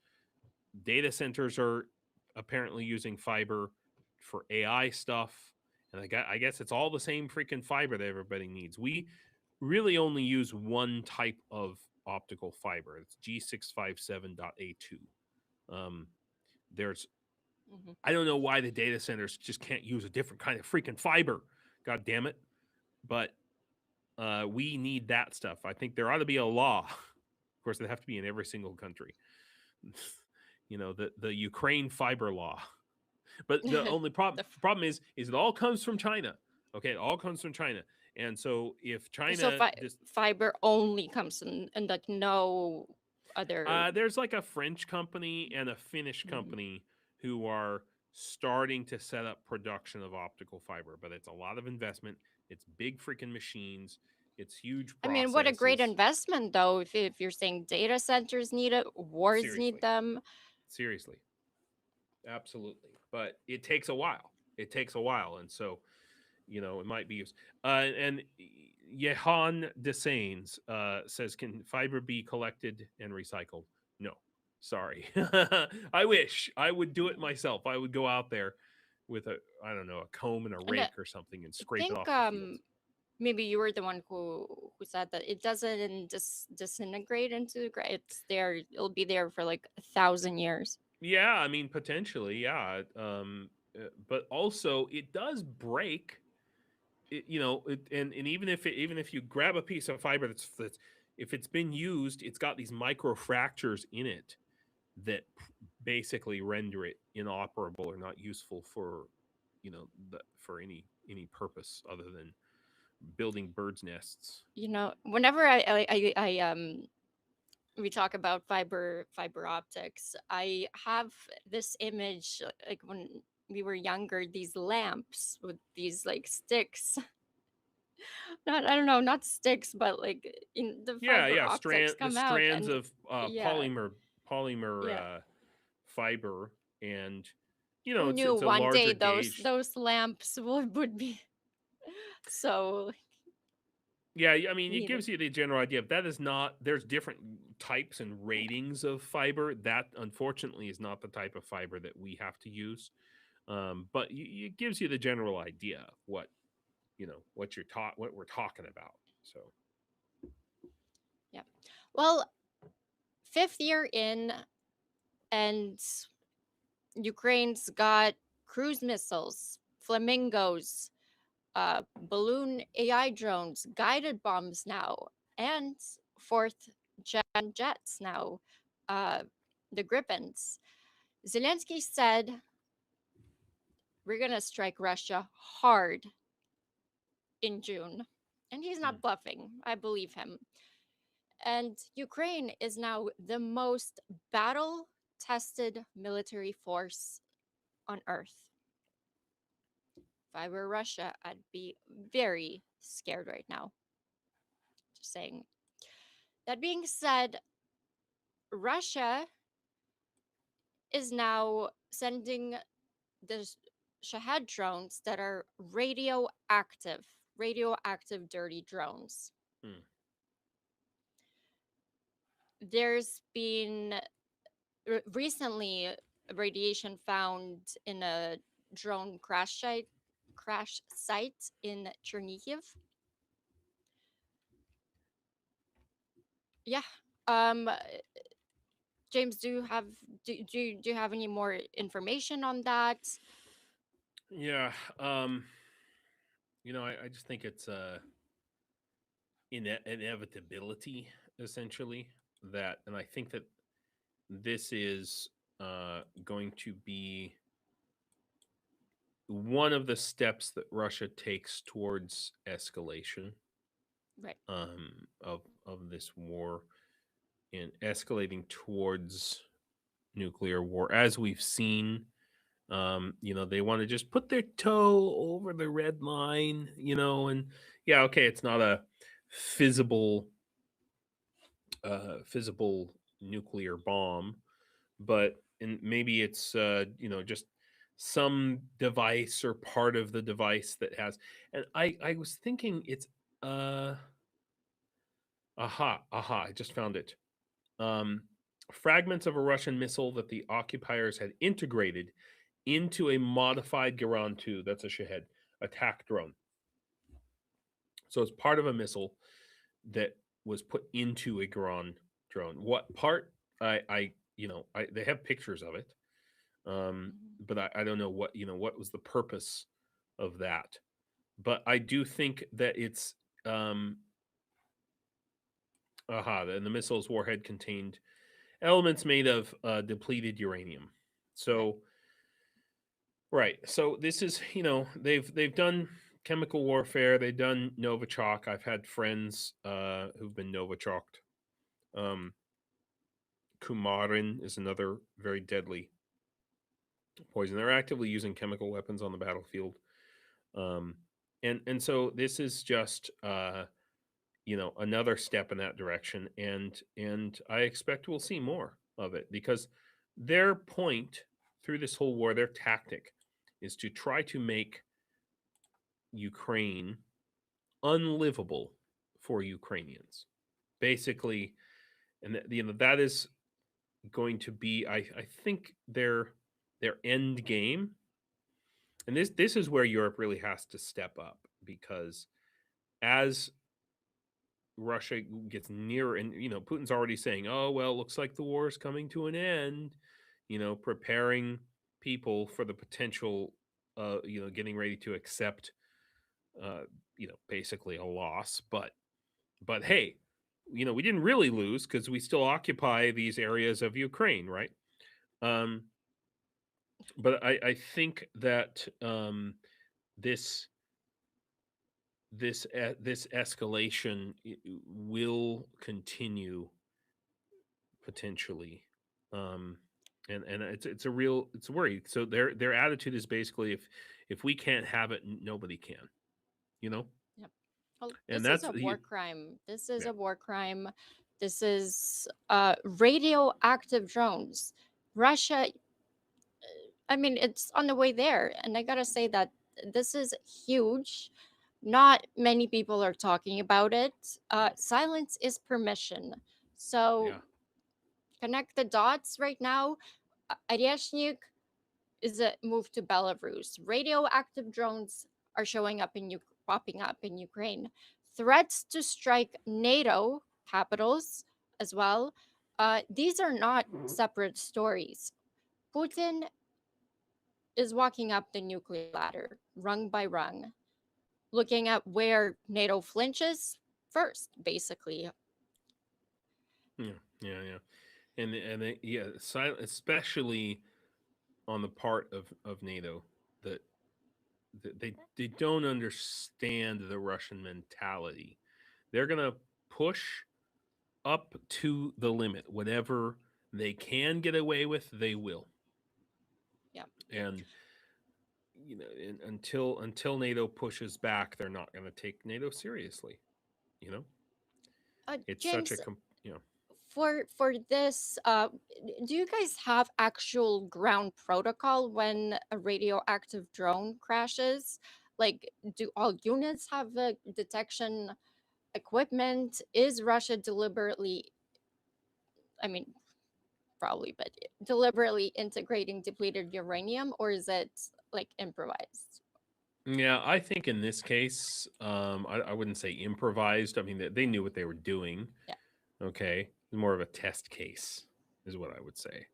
Data centers are apparently using fiber for AI stuff, and I guess it's all the same freaking fiber that everybody needs. We really only use one type of optical fiber. It's G657.A2. Um, there's Mhm. I don't know why the data centers just can't use a different kind of freaking fiber. God damn it! But we need that stuff. I think there ought to be a law. Of course, they have to be in every single country. The Ukraine fiber law. But the only The problem is it all comes from China. Okay, it all comes from China. And so if So China just fiber only comes in, and like no other. there's like a French company and a Finnish Mhm. company who are starting to set up production of optical fiber, but it's a lot of investment. It's big freaking machines. It's huge I mean, what a great processes. investment, though. If you're saying data centers need it, wars need Seriously. them. Seriously. Absolutely. But it takes a while. It takes a while. And so, it might be used. And Jehan Desains says, can fiber be collected and recycled? No. Sorry. I wish I would do it myself. I would go out there with I don't know, a comb and a And rake or something and I scrape it think off the fields. maybe you were the one who said that it doesn't disintegrate into the ground. It's there. It'll be there for like 1,000 years. Yeah, I mean, potentially, yeah. But also, it does break. And even if you grab a piece of fiber that's if it's been used, it's got these micro fractures in it that basically render it inoperable or not useful for for any purpose other than building birds' nests. Whenever we talk about fiber optics, I have this image like when we were younger, these lamps with these like sticks. Not I don't know, not sticks, but like in the Yeah, fiber yeah, optics the come out strands and of yeah, polymer yeah. fiber, and Who it's knew a one larger day those gauge. those lamps would be so Yeah, I mean, it needed. gives you the general idea. But that is not. There's different types and ratings of fiber. That unfortunately is not the type of fiber that we have to use. But it gives you the general idea of what you're taught, what we're talking about. So Yeah. Well, fifth year in, and Ukraine's got cruise missiles, Flamingos, balloon AI drones, guided bombs now, and fourth gen jets now, uh, the Gripens. Zelensky said, we're going to strike Russia hard in June. And he's hmm. not bluffing. I believe him. And Ukraine is now the most battle tested military force on Earth. If I were Russia, I'd be very scared right now. Just saying. That being said, Russia is now sending the Shahed drones that are radioactive dirty drones. Hmm. There's been recently radiation found in a drone crash site in Chernihiv. Yeah. Um James, do you have any more information on that? Yeah. I just think it's inevitability essentially that, and I think that this is going to be one of the steps that Russia takes towards escalation Right. of this war and escalating towards nuclear war, as we've seen. They want to just put their toe over the red line, and yeah, okay, it's not a feasible, feasible nuclear bomb, but and maybe it's just some device or part of the device that has. And I was thinking it's uh aha, I just found it. um, Fragments of a Russian missile that the occupiers had integrated into a modified Garan 2, that's a Shahed, attack drone. So it's part of a missile that was put into a Garan drone. What part? They have pictures of it, Mhm. but I don't know what was the purpose of that. But I do think that it's and the missile's warhead contained elements made of depleted uranium. Right. So right. So this is, they've done chemical warfare. They've done Novichok. I've had friends who've been Novichoked. Um, Kumarin is another very deadly poison. They're actively using chemical weapons on the battlefield. Um, and so this is just another step in that direction, and I expect we'll see more of it, because their point through this whole war, their tactic is to try to make Ukraine unlivable for Ukrainians, basically. And that is going to be, I think, their end game. And this is where Europe really has to step up, because as Russia gets nearer, and Putin's already saying, "Oh well, looks like the war is coming to an end," preparing people for the potential, getting ready to accept, basically a loss. But hey, we didn't really lose because we still occupy these areas of Ukraine, right? Um, but I think that this this escalation will continue potentially, um, and it's a real, it's a worry. So their attitude is basically, if we can't have it, nobody can, you know, Yep. Well, and this is that's a war crime. This is yeah, a war crime. This is radioactive drones. Russia, I mean, it's on the way there. And I gotta say that this is huge. Not many people are talking about it. Silence is permission. So yeah. connect the dots right now. Oreshnik is a move to Belarus. Radioactive drones are showing up popping up in Ukraine. Threats to strike NATO capitals as well. These are not separate stories. Putin is walking up the nuclear ladder, rung by rung, looking at where NATO flinches first, basically. Yeah, yeah. Yeah, especially on the part of NATO, that they don't understand the Russian mentality. They're gonna push up to the limit. Whatever they can get away with, they will. Yeah. And until NATO pushes back, they're not going to take NATO seriously. You know, it's such a James, you know. for this, do you guys have actual ground protocol when a radioactive drone crashes? Like, do all units have a detection equipment? Is Russia deliberately, I mean, probably, but deliberately integrating depleted uranium, or is it like improvised? Yeah, I think in this case, I wouldn't say improvised. I mean, they knew what they were doing. Yeah. Okay, more of a test case is what I would say.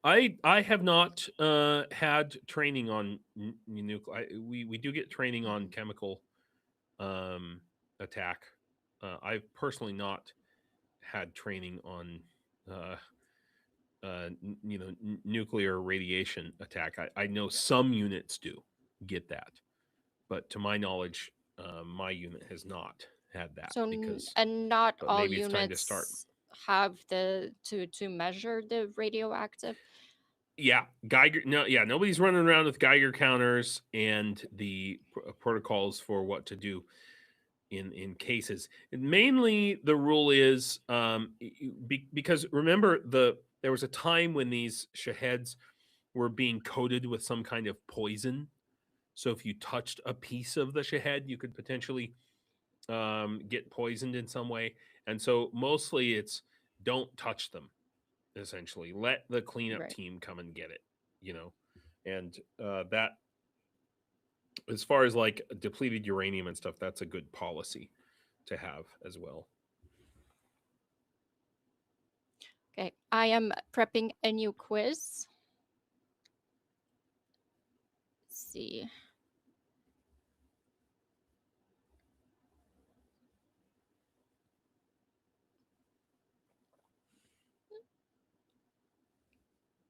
I have not had training on nuclear. We do get training on Mm. chemical attack. I've personally not had training on uh, nuclear radiation attack. I know some units do get that, but to my knowledge, my unit has not had that So, because. and not But all maybe it's time to start. units have the to measure the radioactive. Yeah, Geiger. No, yeah, nobody's running around with Geiger counters and the protocols for what to do in cases. And mainly, the rule is because remember there was a time when these shaheds were being coated with some kind of poison. So if you touched a piece of the shahed, you could potentially get poisoned in some way. And so mostly it's don't touch them. Essentially, let the cleanup Right. team come and get it. You know, and that as far as like depleted uranium and stuff, that's a good policy to have as well. Okay. I am prepping a new quiz. Let's see.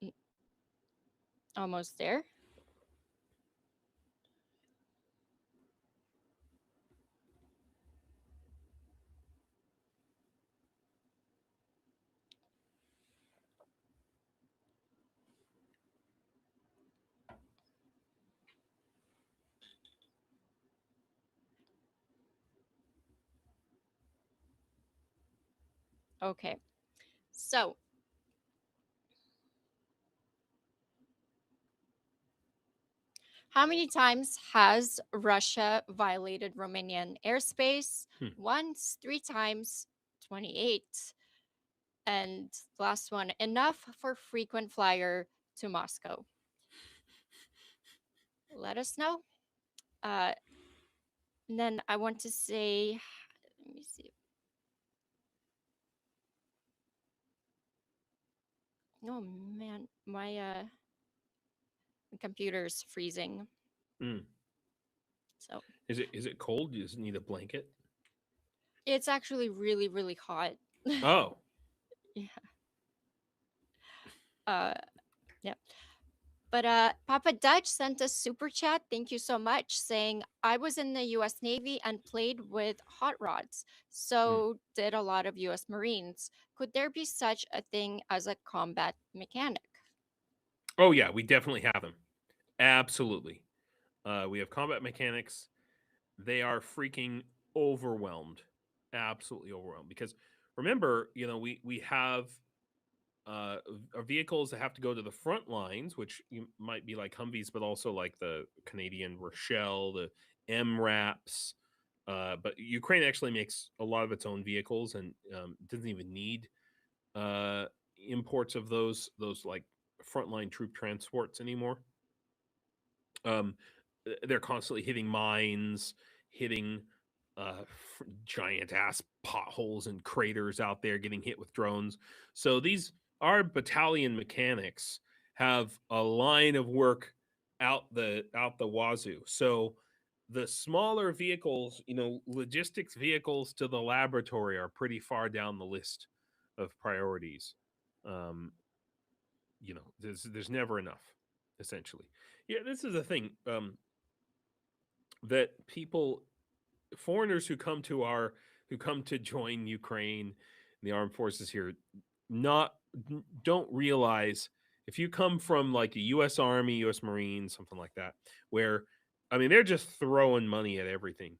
Mm, almost there. Okay. So, how many times has Russia violated Romanian airspace? Hmm. Once, 3 times, 28. And the last one, enough for frequent flyer to Moscow. Let us know. Uh, and then I want to say, let me see. Oh man, my computer's freezing. Mm. So Is it cold? You just need a blanket. it's actually really, really hot. Oh, Yeah. Uh, yeah. But Papa Dutch sent us super chat. Thank you so much, saying I was in the U.S. Navy and played with hot rods. mm. So did a lot of U.S. Marines. Could there be such a thing as a combat mechanic? Oh yeah, we definitely have them. Absolutely. We have combat mechanics. They are freaking overwhelmed. Absolutely overwhelmed because remember, we have uh, vehicles that have to go to the front lines, which you might be like Humvees, but also like the Canadian Rochelle, the MRAPs. But Ukraine actually makes a lot of its own vehicles and doesn't even need uh, imports of those like frontline troop transports anymore. Um, they're constantly hitting mines, hitting giant ass potholes and craters out there, getting hit with drones. So these our battalion mechanics have a line of work out the wazoo. So the smaller vehicles, logistics vehicles to the laboratory are pretty far down the list of priorities. Um, there's never enough, essentially. Yeah, this is the thing. That people foreigners who come to join Ukraine, the armed forces here, not don't realize if you come from like a U.S. Army, U.S. Marines, something like that, where I mean they're just throwing money at everything,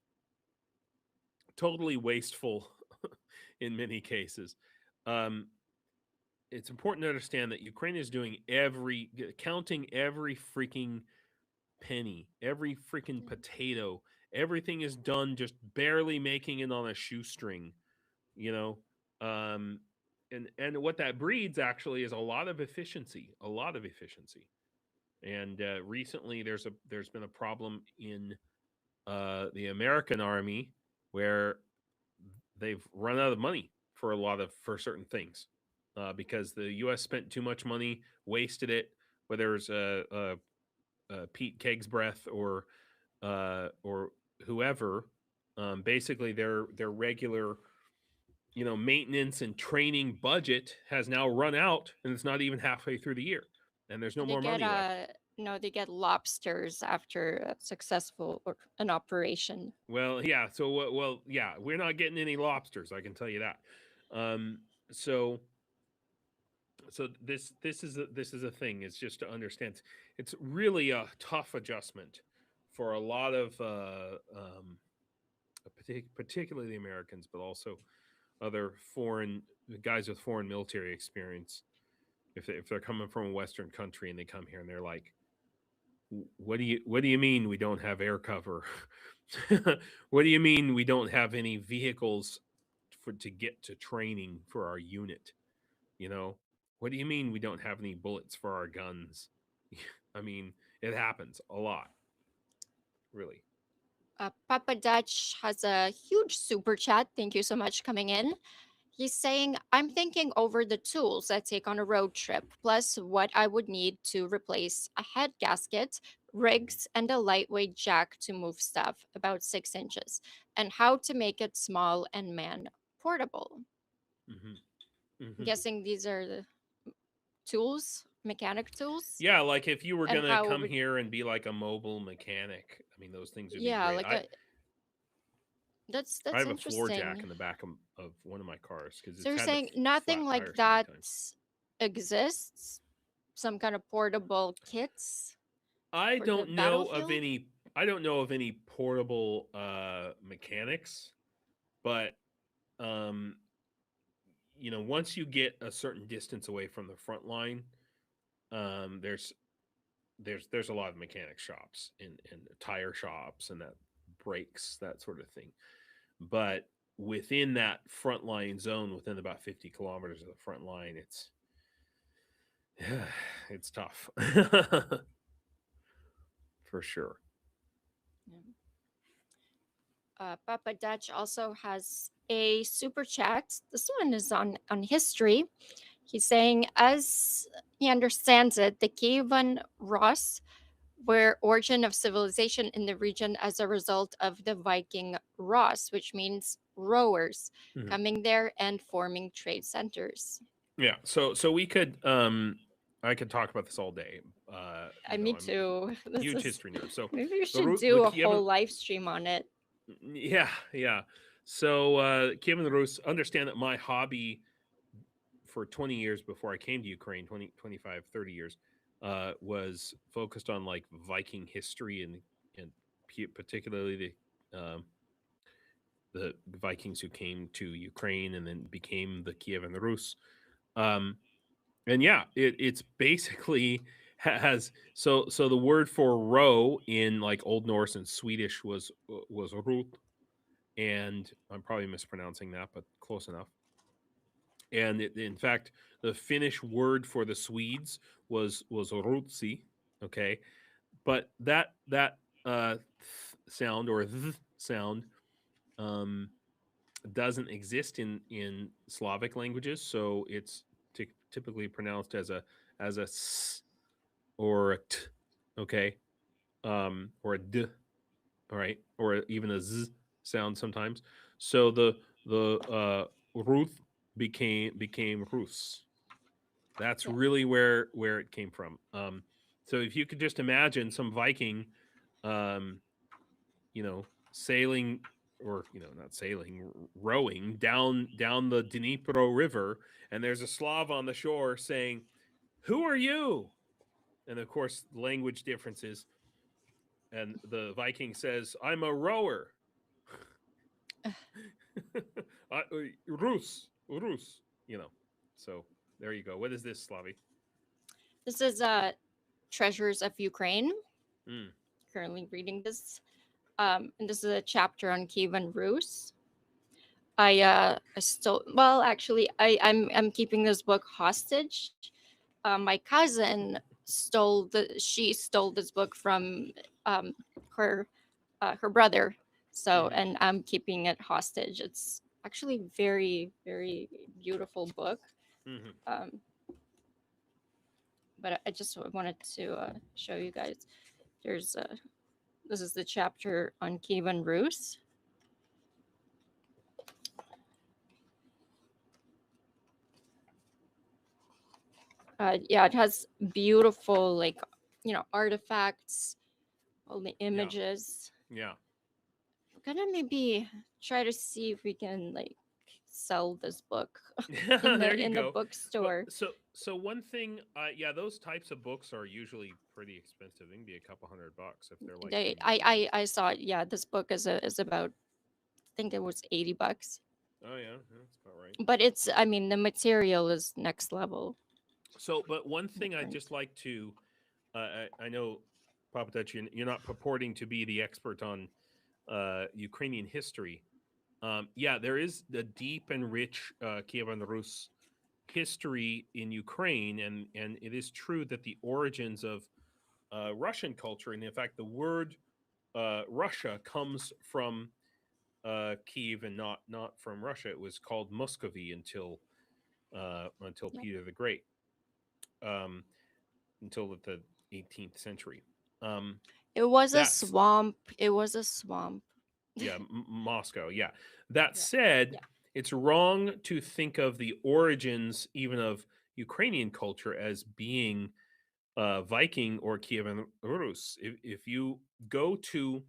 totally wasteful in many cases. Um, it's important to understand that Ukraine is doing counting every freaking penny, every freaking potato. Everything is done just barely making it on a shoestring, you know. Um, and what that breeds actually is a lot of efficiency. And recently, there's been a problem in the American Army where they've run out of money for certain things. because the U.S. spent too much money, wasted it, whether it's Pete Kegsbreath or whoever. Basically, their regular maintenance and training budget has now run out, and it's not even halfway through the year, and there's no They more get money left. no, they get lobsters after a successful or an operation. Well, yeah. So, well, yeah, we're not getting any lobsters. I can tell you that. Um, so, so this is a thing. It's just to understand. It's really a tough adjustment for a lot of, particularly the Americans, but also other foreign guys with foreign military experience. If they're coming from a Western country and they come here and they're like, what do you mean we don't have air cover? What do you mean we don't have any vehicles to get to training for our unit? You know, what do you mean we don't have any bullets for our guns? I mean, it happens a lot, really. Papa Dutch has a huge super chat. Thank you so much coming in. He's saying, I'm thinking over the tools I take on a road trip, plus what I would need to replace a head gasket, rigs, and a lightweight jack to move stuff about 6 inches, and how to make it small and man portable. Hmm. Hmm. Guessing these are the tools, mechanic tools, Yeah, like if you were and gonna how it come would, here and be like a mobile mechanic, I mean, those things would be yeah, great. like I a, I that's have a floor jack interesting. in the back of one of my cars because So it's you're had the saying nothing flat like tires too many that times. exists? Some kind of portable kits I for the don't know of battlefield? any. I don't know of any portable mechanics, but um, once you get a certain distance away from the front line, there's there's a lot of mechanic shops and tire shops and that brakes, that sort of thing. But within that front line zone, within about 50 kilometers of the front line, it's tough for sure. Yeah. Papa Dutch also has a super chat. This one is on history. He's saying, as he understands it, the Kievan Rus were origin of civilization in the region as a result of the Viking Ross, which means rowers, Mhm. coming there and forming trade centers. Yeah. So we could I could talk about this all day. Me I'm a too. This huge is history nerd. So maybe we the should the do a Kievan, whole live stream on it. yeah, yeah. So Kievan Rus, understand that my hobby for 20 years before I came to Ukraine, 20, 25, 30 years, was focused on like Viking history and particularly the Vikings who came to Ukraine and then became the Kievan Rus. Um, and yeah, it's basically has so the word for row in like Old Norse and Swedish was rut, and I'm probably mispronouncing that, but close enough. And in fact, the Finnish word for the Swedes was rutsi. Okay, but that sound or sound um, doesn't exist in Slavic languages, so it's typically pronounced as a s or a t, okay, or a d, all right, or even a z sound sometimes. So the Ruth became Rus. That's Yeah. really where it came from. So if you could just imagine some Viking, um, sailing or not sailing, rowing down the Dnipro River, and there's a Slav on the shore saying, "Who are you?" And of course, language differences. And the Viking says, "I'm a rower." Rus, Rus. So there you go. What is this, Slavi? This is Treasures of Ukraine. Mm. Currently reading this. And this is a chapter on Kievan Rus. I stole. Well, actually, I'm keeping this book hostage. My cousin she stole this book from um, her her brother. So, Hmm. and I'm keeping it hostage. It's actually very beautiful book. Hmm. Um, but I just wanted to show you guys. There's this is the chapter on Kyiv and Rus. Yeah, it has beautiful, like, artifacts, all the Yeah. images. Yeah. We're gonna maybe try to see if we can like sell this book in There you the go. But bookstore. so one thing, yeah, those types of books are usually pretty expensive. They can be a couple $100 if they're like They, in museums. I saw it. Yeah, this book is about. I think it was $80, Oh yeah, that's about right. but it's. I mean, the material is next level. So, but one The thing I print. just like to, I know, Papa, that you're not purporting to be the expert on Ukrainian history. Yeah, there is the deep and rich Kievan Rus history in Ukraine, and it is true that the origins of Russian culture, and in fact, the word Russia comes from Kiev and not from Russia. It was called Muscovy until Yeah, Peter the Great, um, until the 18th century. Um, it was a that's swamp. It was a swamp. yeah, Moscow. Yeah. That Yeah, said, yeah, it's wrong to think of the origins even of Ukrainian culture as being Viking or Kievan Rus. If you go to,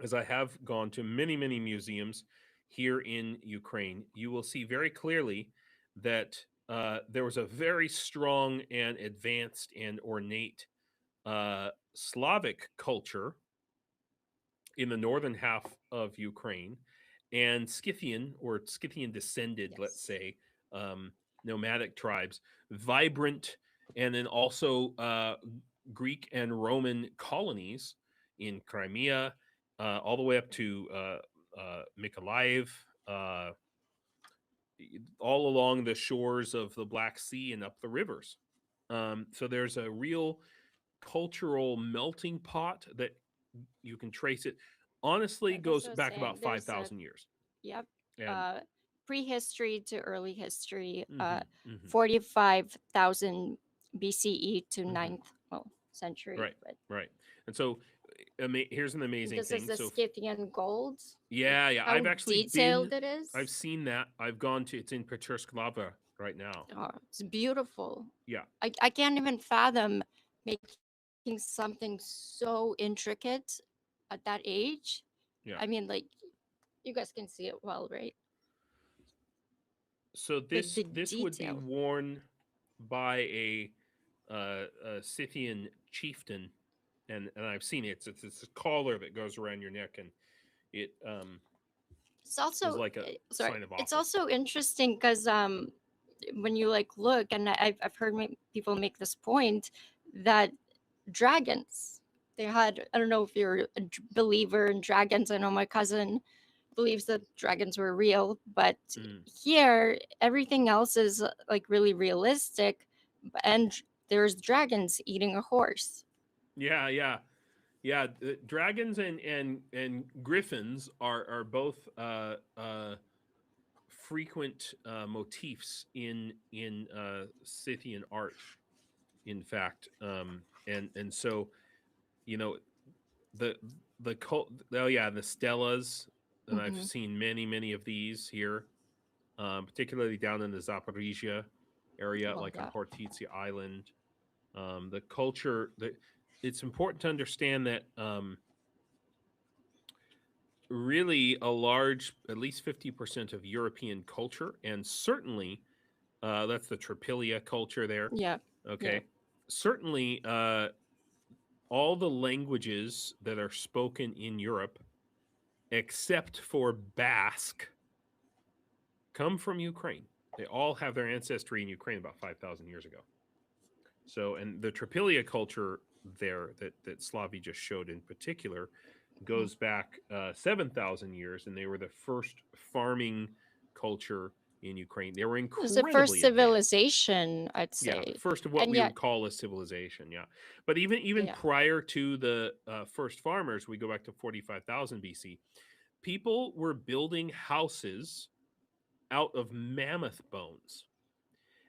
as I have gone to many museums here in Ukraine, you will see very clearly that there was a very strong and advanced and ornate Slavic culture in the northern half of Ukraine, and Scythian or Scythian descended, let's yes. say, nomadic tribes, vibrant, and then also Greek and Roman colonies in Crimea, all the way up to Mykolaiv, uh, all along the shores of the Black Sea and up the rivers. So there's a real cultural melting pot that you can trace it. Honestly, Yeah, that's goes what I was back saying. about five There's a thousand years. yep, And uh, prehistory to early history. hmm, hmm, 45,000 BCE to hmm, ninth, well, century. right, But right. And so here's an amazing this is thing. the So Scythian gold. Look yeah, yeah, I've how actually been. detailed it I've is. seen that. I've gone to. It's in Petersklava right now. Oh, it's beautiful. Yeah, I can't even fathom making something so intricate at that age. I yeah. mean, like, you guys can see it well, right? So The this would be detail. worn by a Scythian chieftain, and I've seen it. It's a collar that goes around your neck, and it It's is also like a sorry. sign of It's office. also interesting because when you like look, and I've heard people make this point that dragons. They had, I don't know if you're a believer in dragons. I know my cousin believes that dragons were real, but Mm. here everything else is like really realistic, and there's dragons eating a horse. Yeah, yeah, yeah. Dragons and griffins are both frequent motifs in Scythian art. In fact, and so you know the the cult. Oh yeah, the stelas, and I've Hmm. seen many of these here, particularly down in the Zaporizhia area, Well, like on yeah, Hortitsia Island. The culture that it's important to understand that really a large, at least 50% of European culture, and certainly that's the Tripilia culture there. yeah, yeah. Okay, certainly all the languages that are spoken in Europe, except for Basque, come from Ukraine. They all have their ancestry in Ukraine about 5,000 years ago. So, and the Tripilia culture there that Slavie just showed in particular Mm. goes back 7,000 years, and they were the first farming culture in Ukraine. They were It was the first incredibly advanced. civilization, I'd Yeah, say, first of what and we yet, would call a civilization. Yeah, but even yeah, prior to the first farmers, we go back to 45,000 BC. People were building houses out of mammoth bones.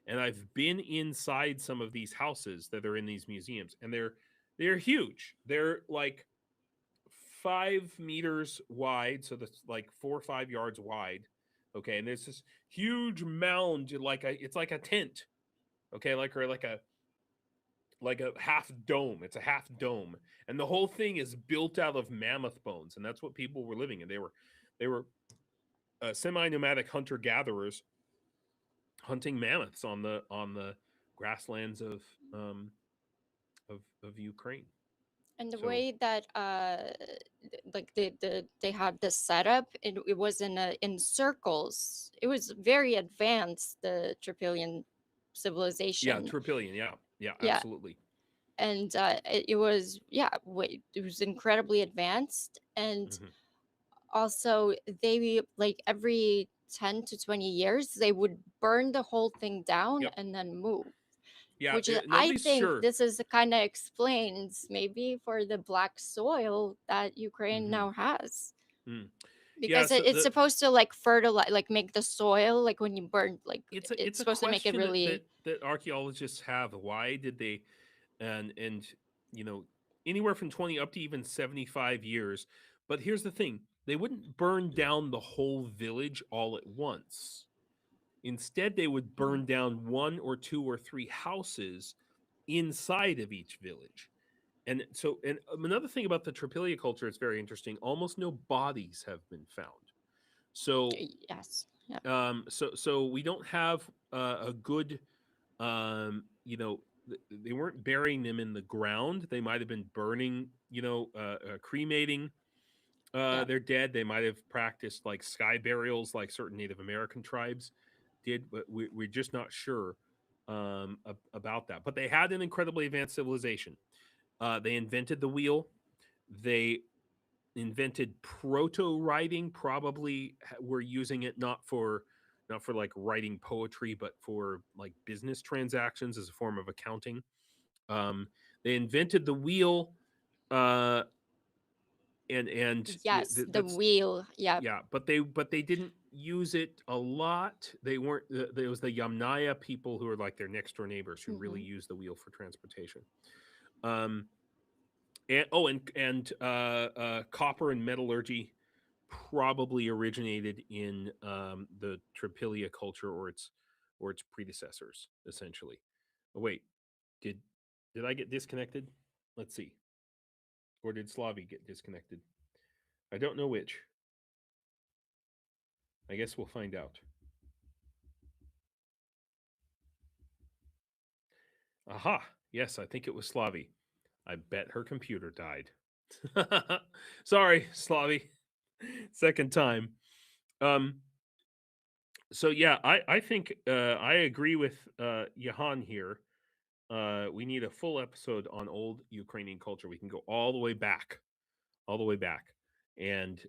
and I've been inside some of these houses that are in these museums, and they're huge. They're like 5 meters wide, so that's like 4 or 5 yards wide. Okay, and there's this huge mound, it's like a tent. Okay, like a half dome. It's a half dome, and the whole thing is built out of mammoth bones, and that's what people were living in. They were semi-nomadic hunter gatherers hunting mammoths on the grasslands um of Ukraine. And the So way that like they had this setup, it was in circles. It was very advanced, the Trypillian yeah, civilization. Trypillian, yeah, yeah, Yeah, absolutely. and it was, yeah, it was incredibly advanced. And Hmm. also, they, like, every 10 to 20 years they would burn the whole thing down Yep. and then move, Yeah, which is, I nobody's think sure. this is kind of explains maybe for the black soil that Ukraine Hmm. now has, Mm. Yeah, because so it's supposed to, like, fertilize, like, make the soil, like, when you burn, like, it's it's a supposed to make it question really. that archaeologists have. Why did they, and you know, anywhere from 20 up to even 75 years. But here's the thing, they wouldn't burn down the whole village all at once. Instead, they would Mhm. burn down one or two or three houses inside of each village. And so, and another thing about the Tripilia culture, it's very interesting. Almost no bodies have been found. So, Yes, yeah. so we don't have a good, you know, they weren't burying them in the ground. They might have been burning, cremating Yeah. their dead. They might have practiced like sky burials, like certain Native American tribes did, but we're just not sure about that. But they had an incredibly advanced civilization. They invented the wheel. They invented proto writing. Probably were using it not for like writing poetry, but for like business transactions as a form of accounting. Um, they invented the wheel, uh, and Yes, the that's wheel. Yeah. yeah, but they didn't use it a lot. They weren't. There was the Yamnaya people who were like their next door neighbors who really Hmm. used the wheel for transportation. Um, and copper and metallurgy probably originated in the Tripilia culture or its predecessors, essentially. Oh, wait, did did I get disconnected? Let's see. Or did Slavie get disconnected? I don't know which. I guess we'll find out. Aha. Yes, I think it was Slavie. I bet her computer died. Sorry, Slavie. Second time. Um, so yeah, I think I agree with Johan here. We need a full episode on old Ukrainian culture. We can go all the way back. And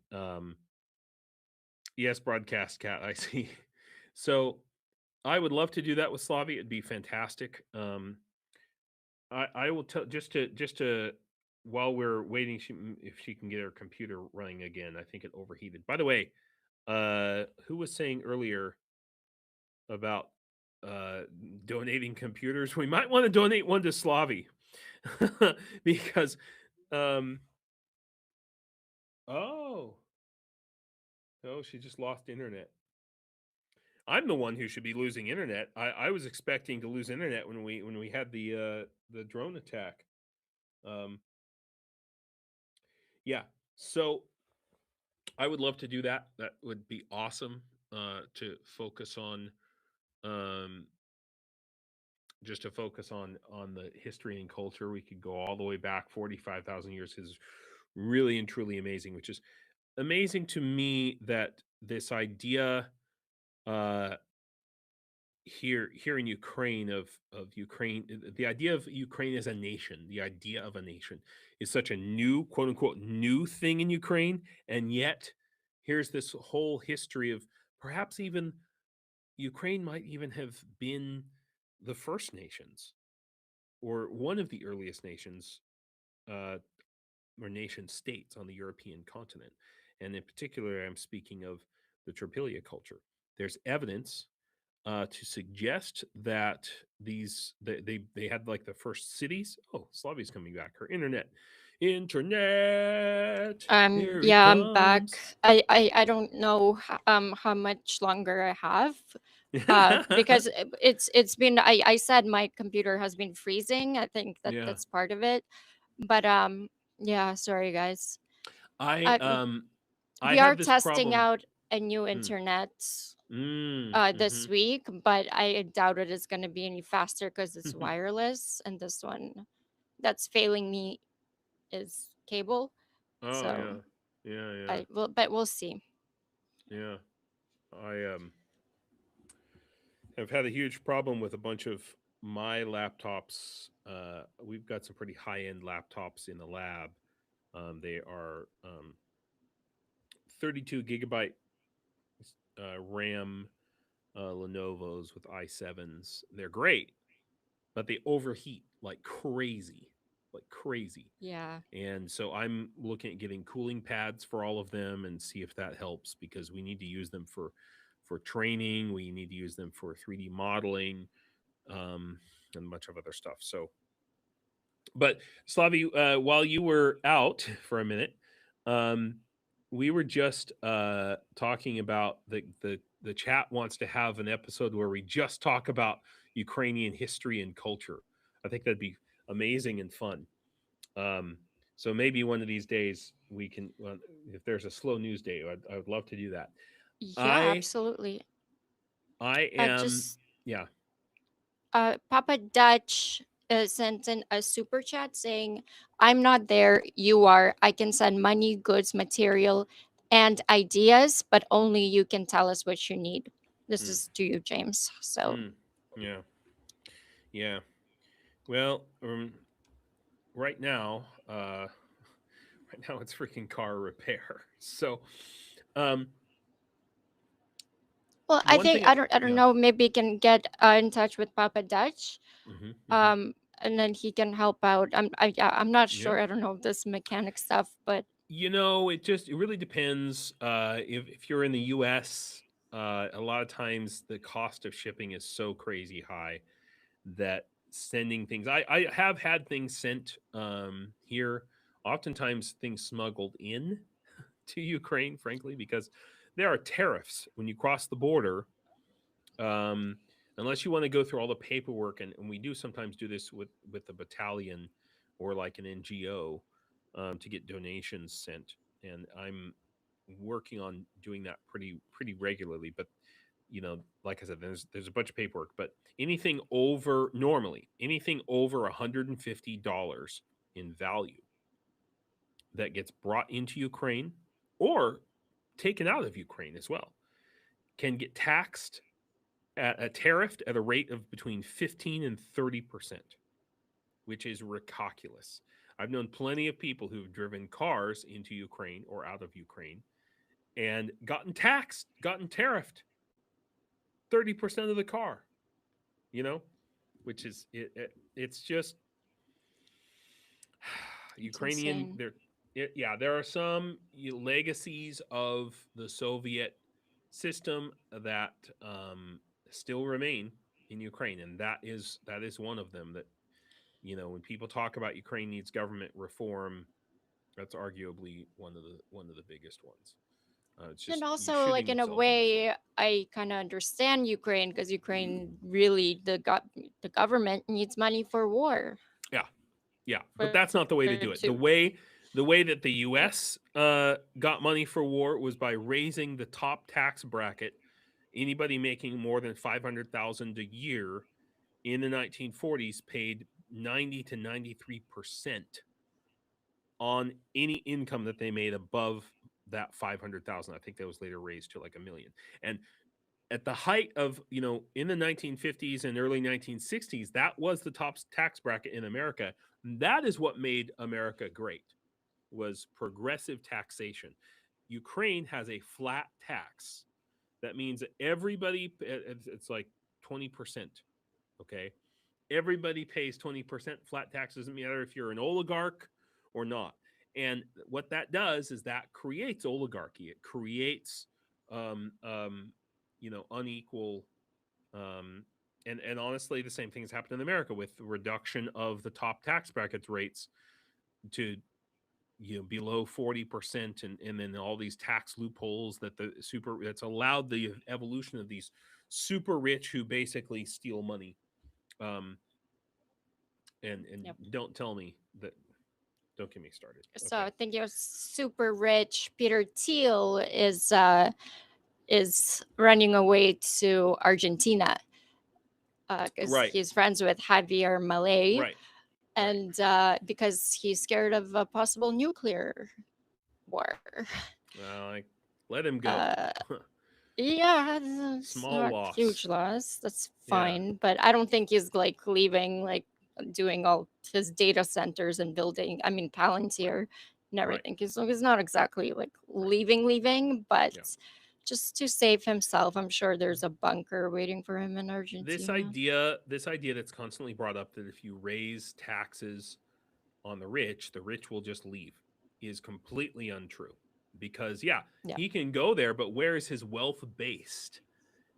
yes, broadcast cat, I see. So I would love to do that with Slavia. It'd be fantastic. I will tell just to while we're waiting, if she can get her computer running again. I think it overheated. By the way, who was saying earlier about uh donating computers? We might want to donate one to Slavie because um oh oh she just lost internet. I'm the one who should be losing internet. I was expecting to lose internet when we had the drone attack. Um yeah. So I would love to do that. That would be awesome. To focus on, um, just to focus on the history and culture. We could go all the way back 45,000 years. Is really and truly amazing. Which is amazing to me that this idea, uh, here in Ukraine of Ukraine, the idea of Ukraine as a nation, the idea of a nation is such a new, quote unquote, new thing in Ukraine, and yet here's this whole history of perhaps even Ukraine might even have been the first nations or one of the earliest nations, uh, or nation states on the European continent, and in particular, I'm speaking of the Tripilia culture. There's evidence to suggest that they had like the first cities. Oh, Slavia's coming back. Her internet, here it Yeah, I'm back. comes. I don't know how much longer I have. Because it's been, I said my computer has been freezing. I think that Yeah, that's part of it. But yeah, sorry guys. I Uh, I we are had this testing problem. out a new Mm, internet mm-hmm. this week, but I doubt it is going to be any faster because it's wireless, and this one that's failing me is cable. Oh So yeah, yeah, yeah, I will, but we'll see. yeah. I have had a huge problem with a bunch of my laptops. We've got some pretty high end laptops in the lab. They are 32 gigabyte RAM Lenovo's with i7s. They're great, but they overheat like crazy, like crazy. Yeah. And so I'm looking at getting cooling pads for all of them and see if that helps, because we need to use them for training. We need to use them for 3D modeling, and a bunch of other stuff. So, but Slavi, while you were out for a minute, um, we were just talking about the chat wants to have an episode where we just talk about Ukrainian history and culture. I think that'd be amazing and fun. Um, so maybe one of these days we can, well, if there's a slow news day, I would love to do that. Yeah, I absolutely. I am, Just yeah. Papa Dutch sent in a super chat saying, "I'm not there. You are. I can send money, goods, material, and ideas, but only you can tell us what you need." This Mm, is to you, James. So mm, yeah, yeah. Well, right now, right now it's freaking car repair. So, um, well, I one think thing, I don't yeah. know. Maybe you can get in touch with Papa Dutch, Hmm, hmm. um, and then he can help out. Yeah, I'm not Yeah. sure. I don't know this mechanic stuff, but It really depends. If you're in the U.S., a lot of times the cost of shipping is so crazy high that sending things. I have had things sent here. Oftentimes, things smuggled in to Ukraine, frankly, because there are tariffs when you cross the border. Um, unless you want to go through all the paperwork, and we do sometimes do this with the battalion or like an NGO, to get donations sent, and I'm working on doing that pretty regularly. But like I said, there's a bunch of paperwork, but anything over $150 in value that gets brought into Ukraine or taken out of Ukraine as well can get taxed at a tariffed at a rate of between 15 and 30%, which is ridiculous. I've known plenty of people who've driven cars into Ukraine or out of Ukraine and gotten taxed, gotten tariffed 30% of the car, you know, which is it's just it's Ukrainian insane. there. Yeah, there are some legacies of the Soviet system that still remain in Ukraine, and that is one of them. That when people talk about Ukraine needs government reform, that's arguably one of the biggest ones. It's And just you also, like shooting in a yourself in the foot. way, I kind of understand Ukraine because Ukraine really the government needs money for war. Yeah, yeah, but For that's not the way to do it. to The way that the U.S. Got money for war was by raising the top tax bracket. Anybody making more than 500,000 a year in the 1940s paid 90 to 93% on any income that they made above that 500,000. I think that was later raised to like a million. And at the height of, in the 1950s and early 1960s, that was the top tax bracket in America. That is what made America great, was progressive taxation. Ukraine has a flat tax. That means that everybody, it's like 20%. Okay. Everybody pays 20% flat tax. Doesn't matter if you're an oligarch or not. And what that does is that creates oligarchy. It creates, unequal Um, and honestly, the same thing has happened in America with the reduction of the top tax brackets rates to below 40%, and then all these tax loopholes that the super that's allowed the evolution of these super rich who basically steal money. um and Yep. don't tell me that, don't get me started. So Okay. I think you're super rich. Peter Thiel is running away to Argentina because Right, he's friends with Javier Malay, right, right. and because he's scared of a possible nuclear war. Well, I let him go. Uh, yeah, it's Small not loss. huge loss. That's Yeah, fine, but I don't think he's like leaving, like doing all his data centers and building. I mean, Palantir and right, everything. He's not exactly like leaving, but yeah. just to save himself, I'm sure there's a bunker waiting for him in this Argentina. idea this idea that's constantly brought up, that if you raise taxes on the rich will just leave, is completely untrue. Because yeah, Yeah, he can go there, but where is his wealth based?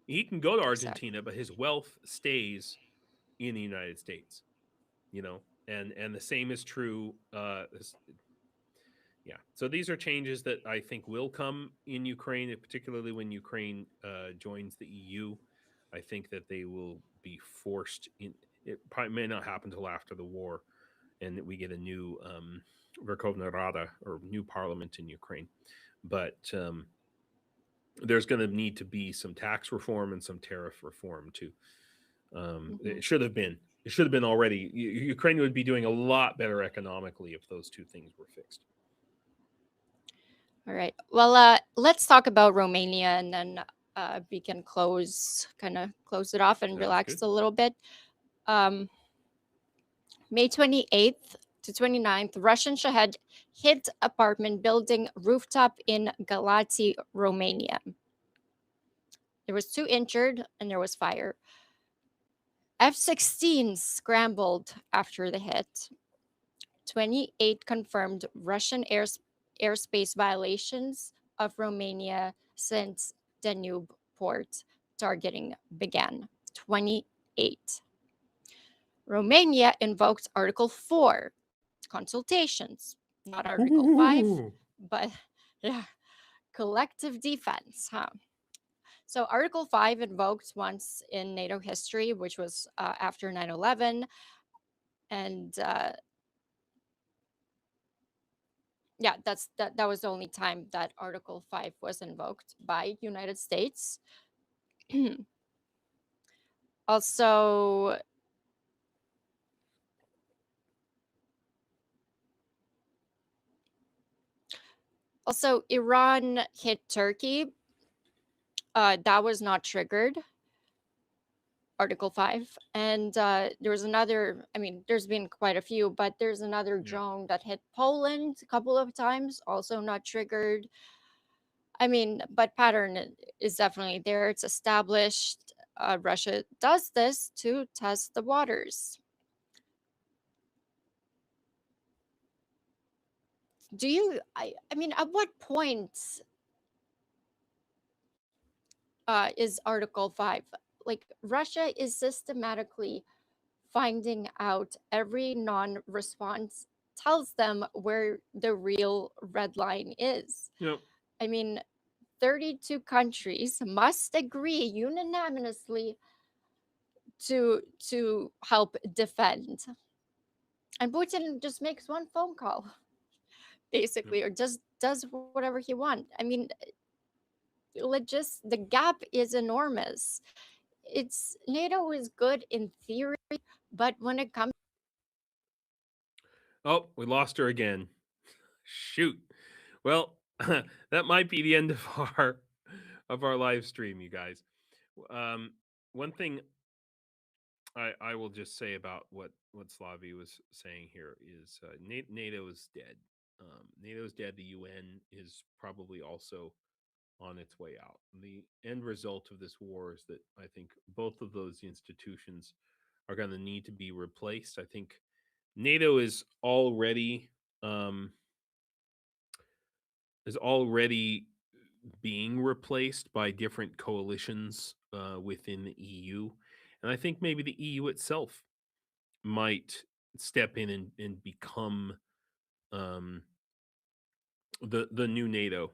He can go to exactly. Argentina, but his wealth stays in the United States. And the same is true. Yeah, so these are changes that I think will come in Ukraine, particularly when Ukraine joins the EU. I think that they will be forced in. It probably may not happen until after the war, and that we get a new Verkhovna Rada, or new parliament in Ukraine. But there's going to need to be some tax reform and some tariff reform too. Hmm. It should have been. It should have been already. Ukraine would be doing a lot better economically if those two things were fixed. All right. Well, let's talk about Romania, and then we can kind of close it off and Sounds relax good. a little bit. Um, May 28th to 29th, Russian Shahed hit apartment building rooftop in Galati, Romania. There was 2 injured and there was fire. F-16 scrambled after the hit. 28 confirmed Russian airspace violations of Romania since Danube port targeting began. 28. Romania invoked Article 4 consultations, not Article 5, Ooh. but yeah, collective defense, huh? So, Article 5 invoked once in NATO history, which was after 9/11. And yeah, that was the only time that Article 5 was invoked by United States. Also, Iran hit Turkey. That was not triggered, Article 5. And there was another, I mean, there's been quite a few, but there's another Yeah. drone that hit Poland a couple of times, also not triggered. I mean, but pattern is definitely there. It's established. Russia does this to test the waters. I mean, at what point is Article 5? Like, Russia is systematically finding out every non response, tells them where the real red line is. Yep. I mean, 32 countries must agree unanimously to help defend. And Putin just makes one phone call, Yep. basically, or just does whatever he wants. I mean, the gap is enormous. It's NATO is good in theory, but when it comes, Oh, we lost her again. Shoot. Well, that might be the end of our live stream, you guys. Um, One thing I will just say about what Slavie was saying here is NATO is dead. NATO is dead. The UN is probably also on its way out. The end result of this war is that I think both of those institutions are going to need to be replaced. I think NATO um, is already being replaced by different coalitions within the EU. And I think maybe the EU itself might step in and become um, the new NATO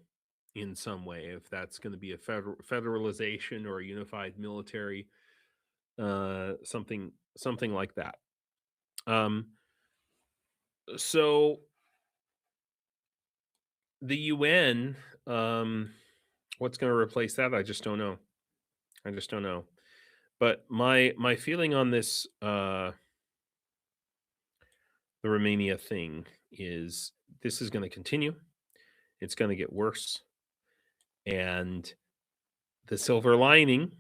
in some way, if that's going to be a federalization or a unified military, something like that. So the UN, what's going to replace that? I just don't know. But my feeling on this, the Romania thing, is this is going to continue. It's going to get worse. And the silver lining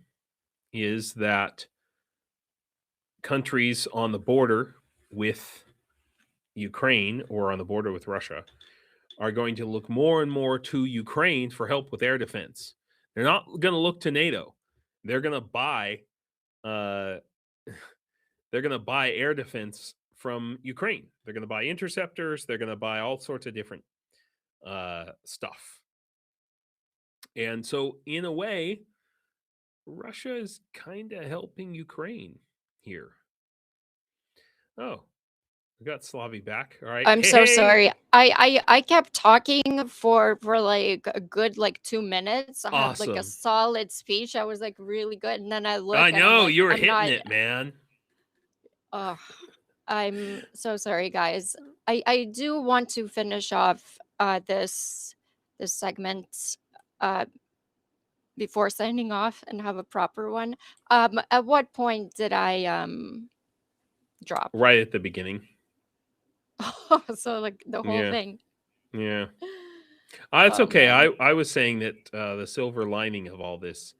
is that countries on the border with Ukraine or on the border with Russia are going to look more and more to Ukraine for help with air defense. They're not going to look to NATO. They're going to buy they're going to buy air defense from Ukraine. They're going to buy interceptors. They're going to buy all sorts of different stuff. And so, in a way, Russia is kind of helping Ukraine here. Oh, we got Slavie back. All right. I'm so sorry. I kept talking for like a good 2 minutes. I had like a Awesome. solid speech. I was like really good, and then I look. I and I'm know like, you were I'm hitting not. it, man. I'm so sorry, guys. I do want to finish off this segment before signing off and have a proper one. At what point did I drop? Right at the beginning. So like the whole Yeah. thing. Yeah. It's Oh, okay. man. I was saying that the silver lining of all this.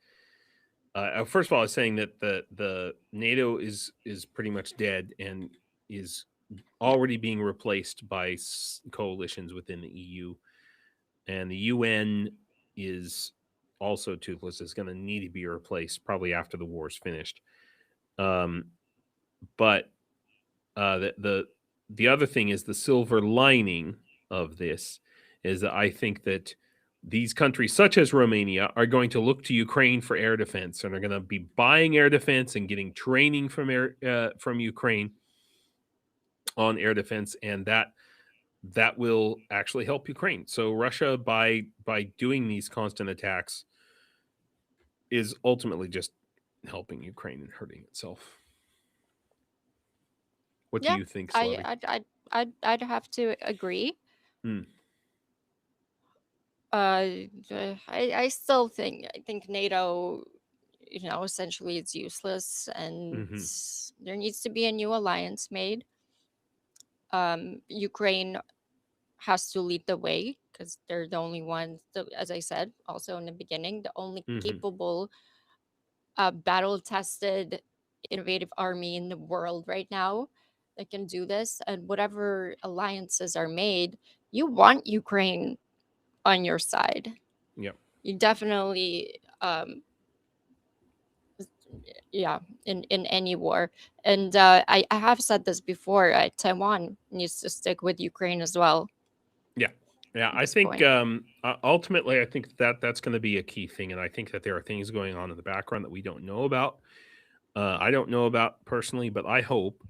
First of all, I was saying that the NATO is pretty much dead and is already being replaced by coalitions within the EU, and the UN is also toothless. Is going to need to be replaced probably after the war is finished. But the other thing is the silver lining of this is that I think that these countries, such as Romania, are going to look to Ukraine for air defense, and are going to be buying air defense and getting training from Ukraine on air defense, and that will actually help Ukraine. So Russia, by doing these constant attacks, is ultimately just helping Ukraine and hurting itself. What do you think, Slavie? I'd have to agree. I still think NATO, essentially it's useless, and there needs to be a new alliance made. Ukraine has to lead the way because they're the only ones, as I said also in the beginning, the only capable, battle-tested, innovative army in the world right now that can do this. And whatever alliances are made, you want Ukraine on your side. Yep. You definitely, in any war. And I have said this before, Taiwan needs to stick with Ukraine as well. Yeah, I think ultimately, I think that's going to be a key thing, and I think that there are things going on in the background that we don't know about. I don't know about personally, but I hope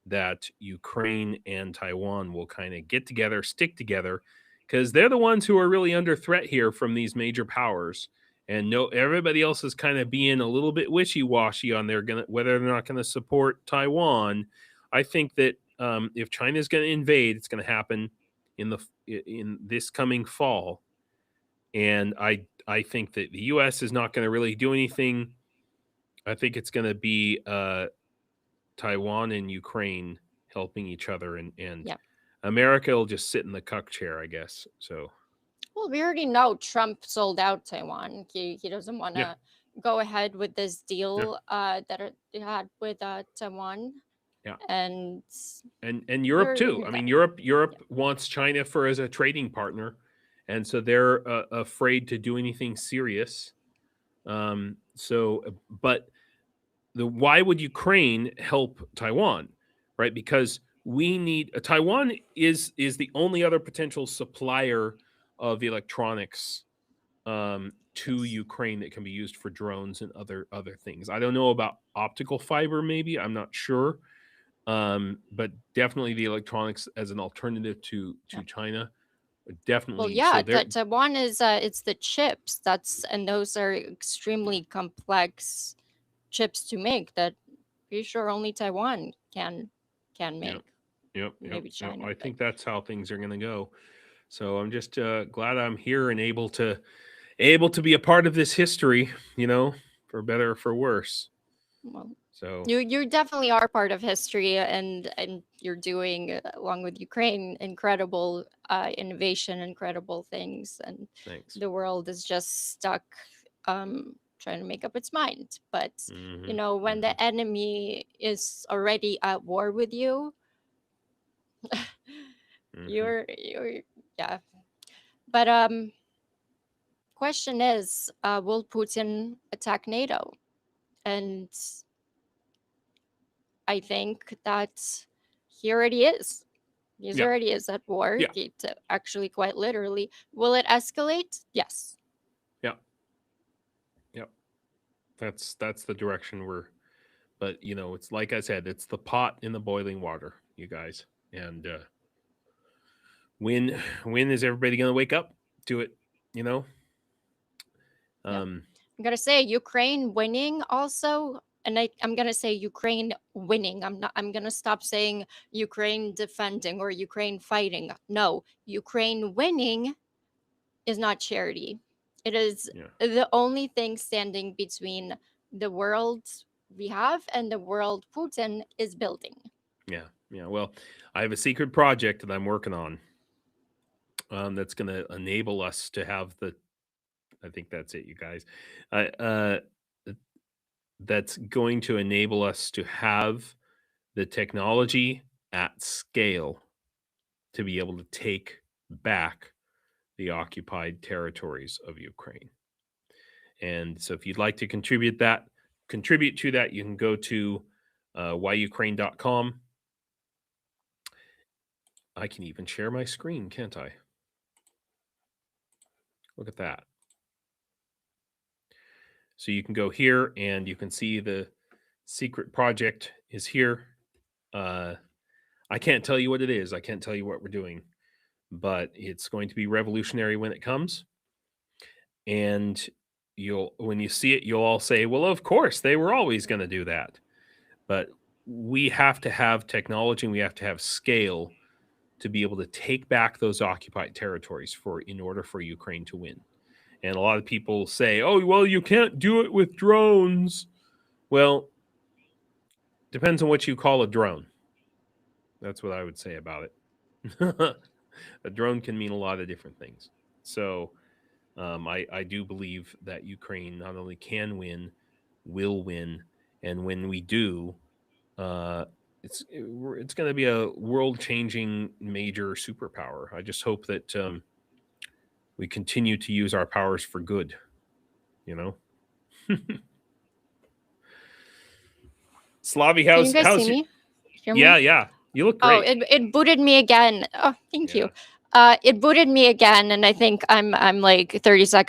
that Ukraine and Taiwan will kind of get together, stick together, because they're the ones who are really under threat here from these major powers. And everybody else is kind of being a little bit wishy-washy on whether they're not going to support Taiwan. I think that if China is going to invade, it's going to happen in this coming fall, and I think that the U.S. is not going to really do anything. I think it's going to be Taiwan and Ukraine helping each other, and America will just sit in the cuck chair, I guess. So, well, we already know Trump sold out Taiwan. He doesn't want to go ahead with this deal that he had with Taiwan. Yeah, and Europe too. I mean, Europe wants China as a trading partner, and so they're afraid to do anything serious. But why would Ukraine help Taiwan, right? Because we need Taiwan is the only other potential supplier of electronics to Ukraine that can be used for drones and other things. I don't know about optical fiber, maybe, I'm not sure. But definitely the electronics as an alternative to China. Definitely. Well, yeah, So Taiwan is it's the chips and those are extremely complex chips to make that pretty sure only Taiwan can make. Yep. Maybe China. I think that's how things are going to go. So I'm just glad I'm here and able to be a part of this history, for better or for worse. Well, so you definitely are part of history, and you're doing, along with Ukraine, incredible innovation, incredible things, and thanks. the world is just stuck trying to make up its mind. But when the enemy is already at war with you, you're yeah. But question is, will Putin attack NATO? And I think that he already is. He's already is at war. Actually, quite literally. Will it escalate? Yes. Yep. That's the direction we're. But it's like I said, it's the pot in the boiling water, you guys. And when is everybody going to wake up to it? I'm gonna say Ukraine winning also. And I'm gonna say Ukraine winning. I'm gonna stop saying Ukraine defending or Ukraine fighting. No, Ukraine winning is not charity. It is the only thing standing between the world we have and the world Putin is building. Yeah. Well, I have a secret project that I'm working on. That's going to enable us to have I think that's it, you guys. That's going to enable us to have the technology at scale to be able to take back the occupied territories of Ukraine. And so if you'd like to contribute to that, you can go to whyukraine.com. I can even share my screen, can't I? Look at that. So you can go here and you can see the secret project is here. I can't tell you what it is. I can't tell you what we're doing, but it's going to be revolutionary when it comes. And when you see it, you'll all say, well, of course, they were always going to do that. But we have to have technology and we have to have scale to be able to take back those occupied territories in order for Ukraine to win. And a lot of people say, oh, well, you can't do it with drones. Well, depends on what you call a drone. That's what I would say about it. A drone can mean a lot of different things. So I do believe that Ukraine not only can win, will win. And when we do, it's going to be a world-changing major superpower. I just hope that we continue to use our powers for good, Slavie, how's you guys see me? Hear me? Yeah. You look great. Oh, it booted me again. Oh, thank you. It booted me again, and I think I'm like 30 seconds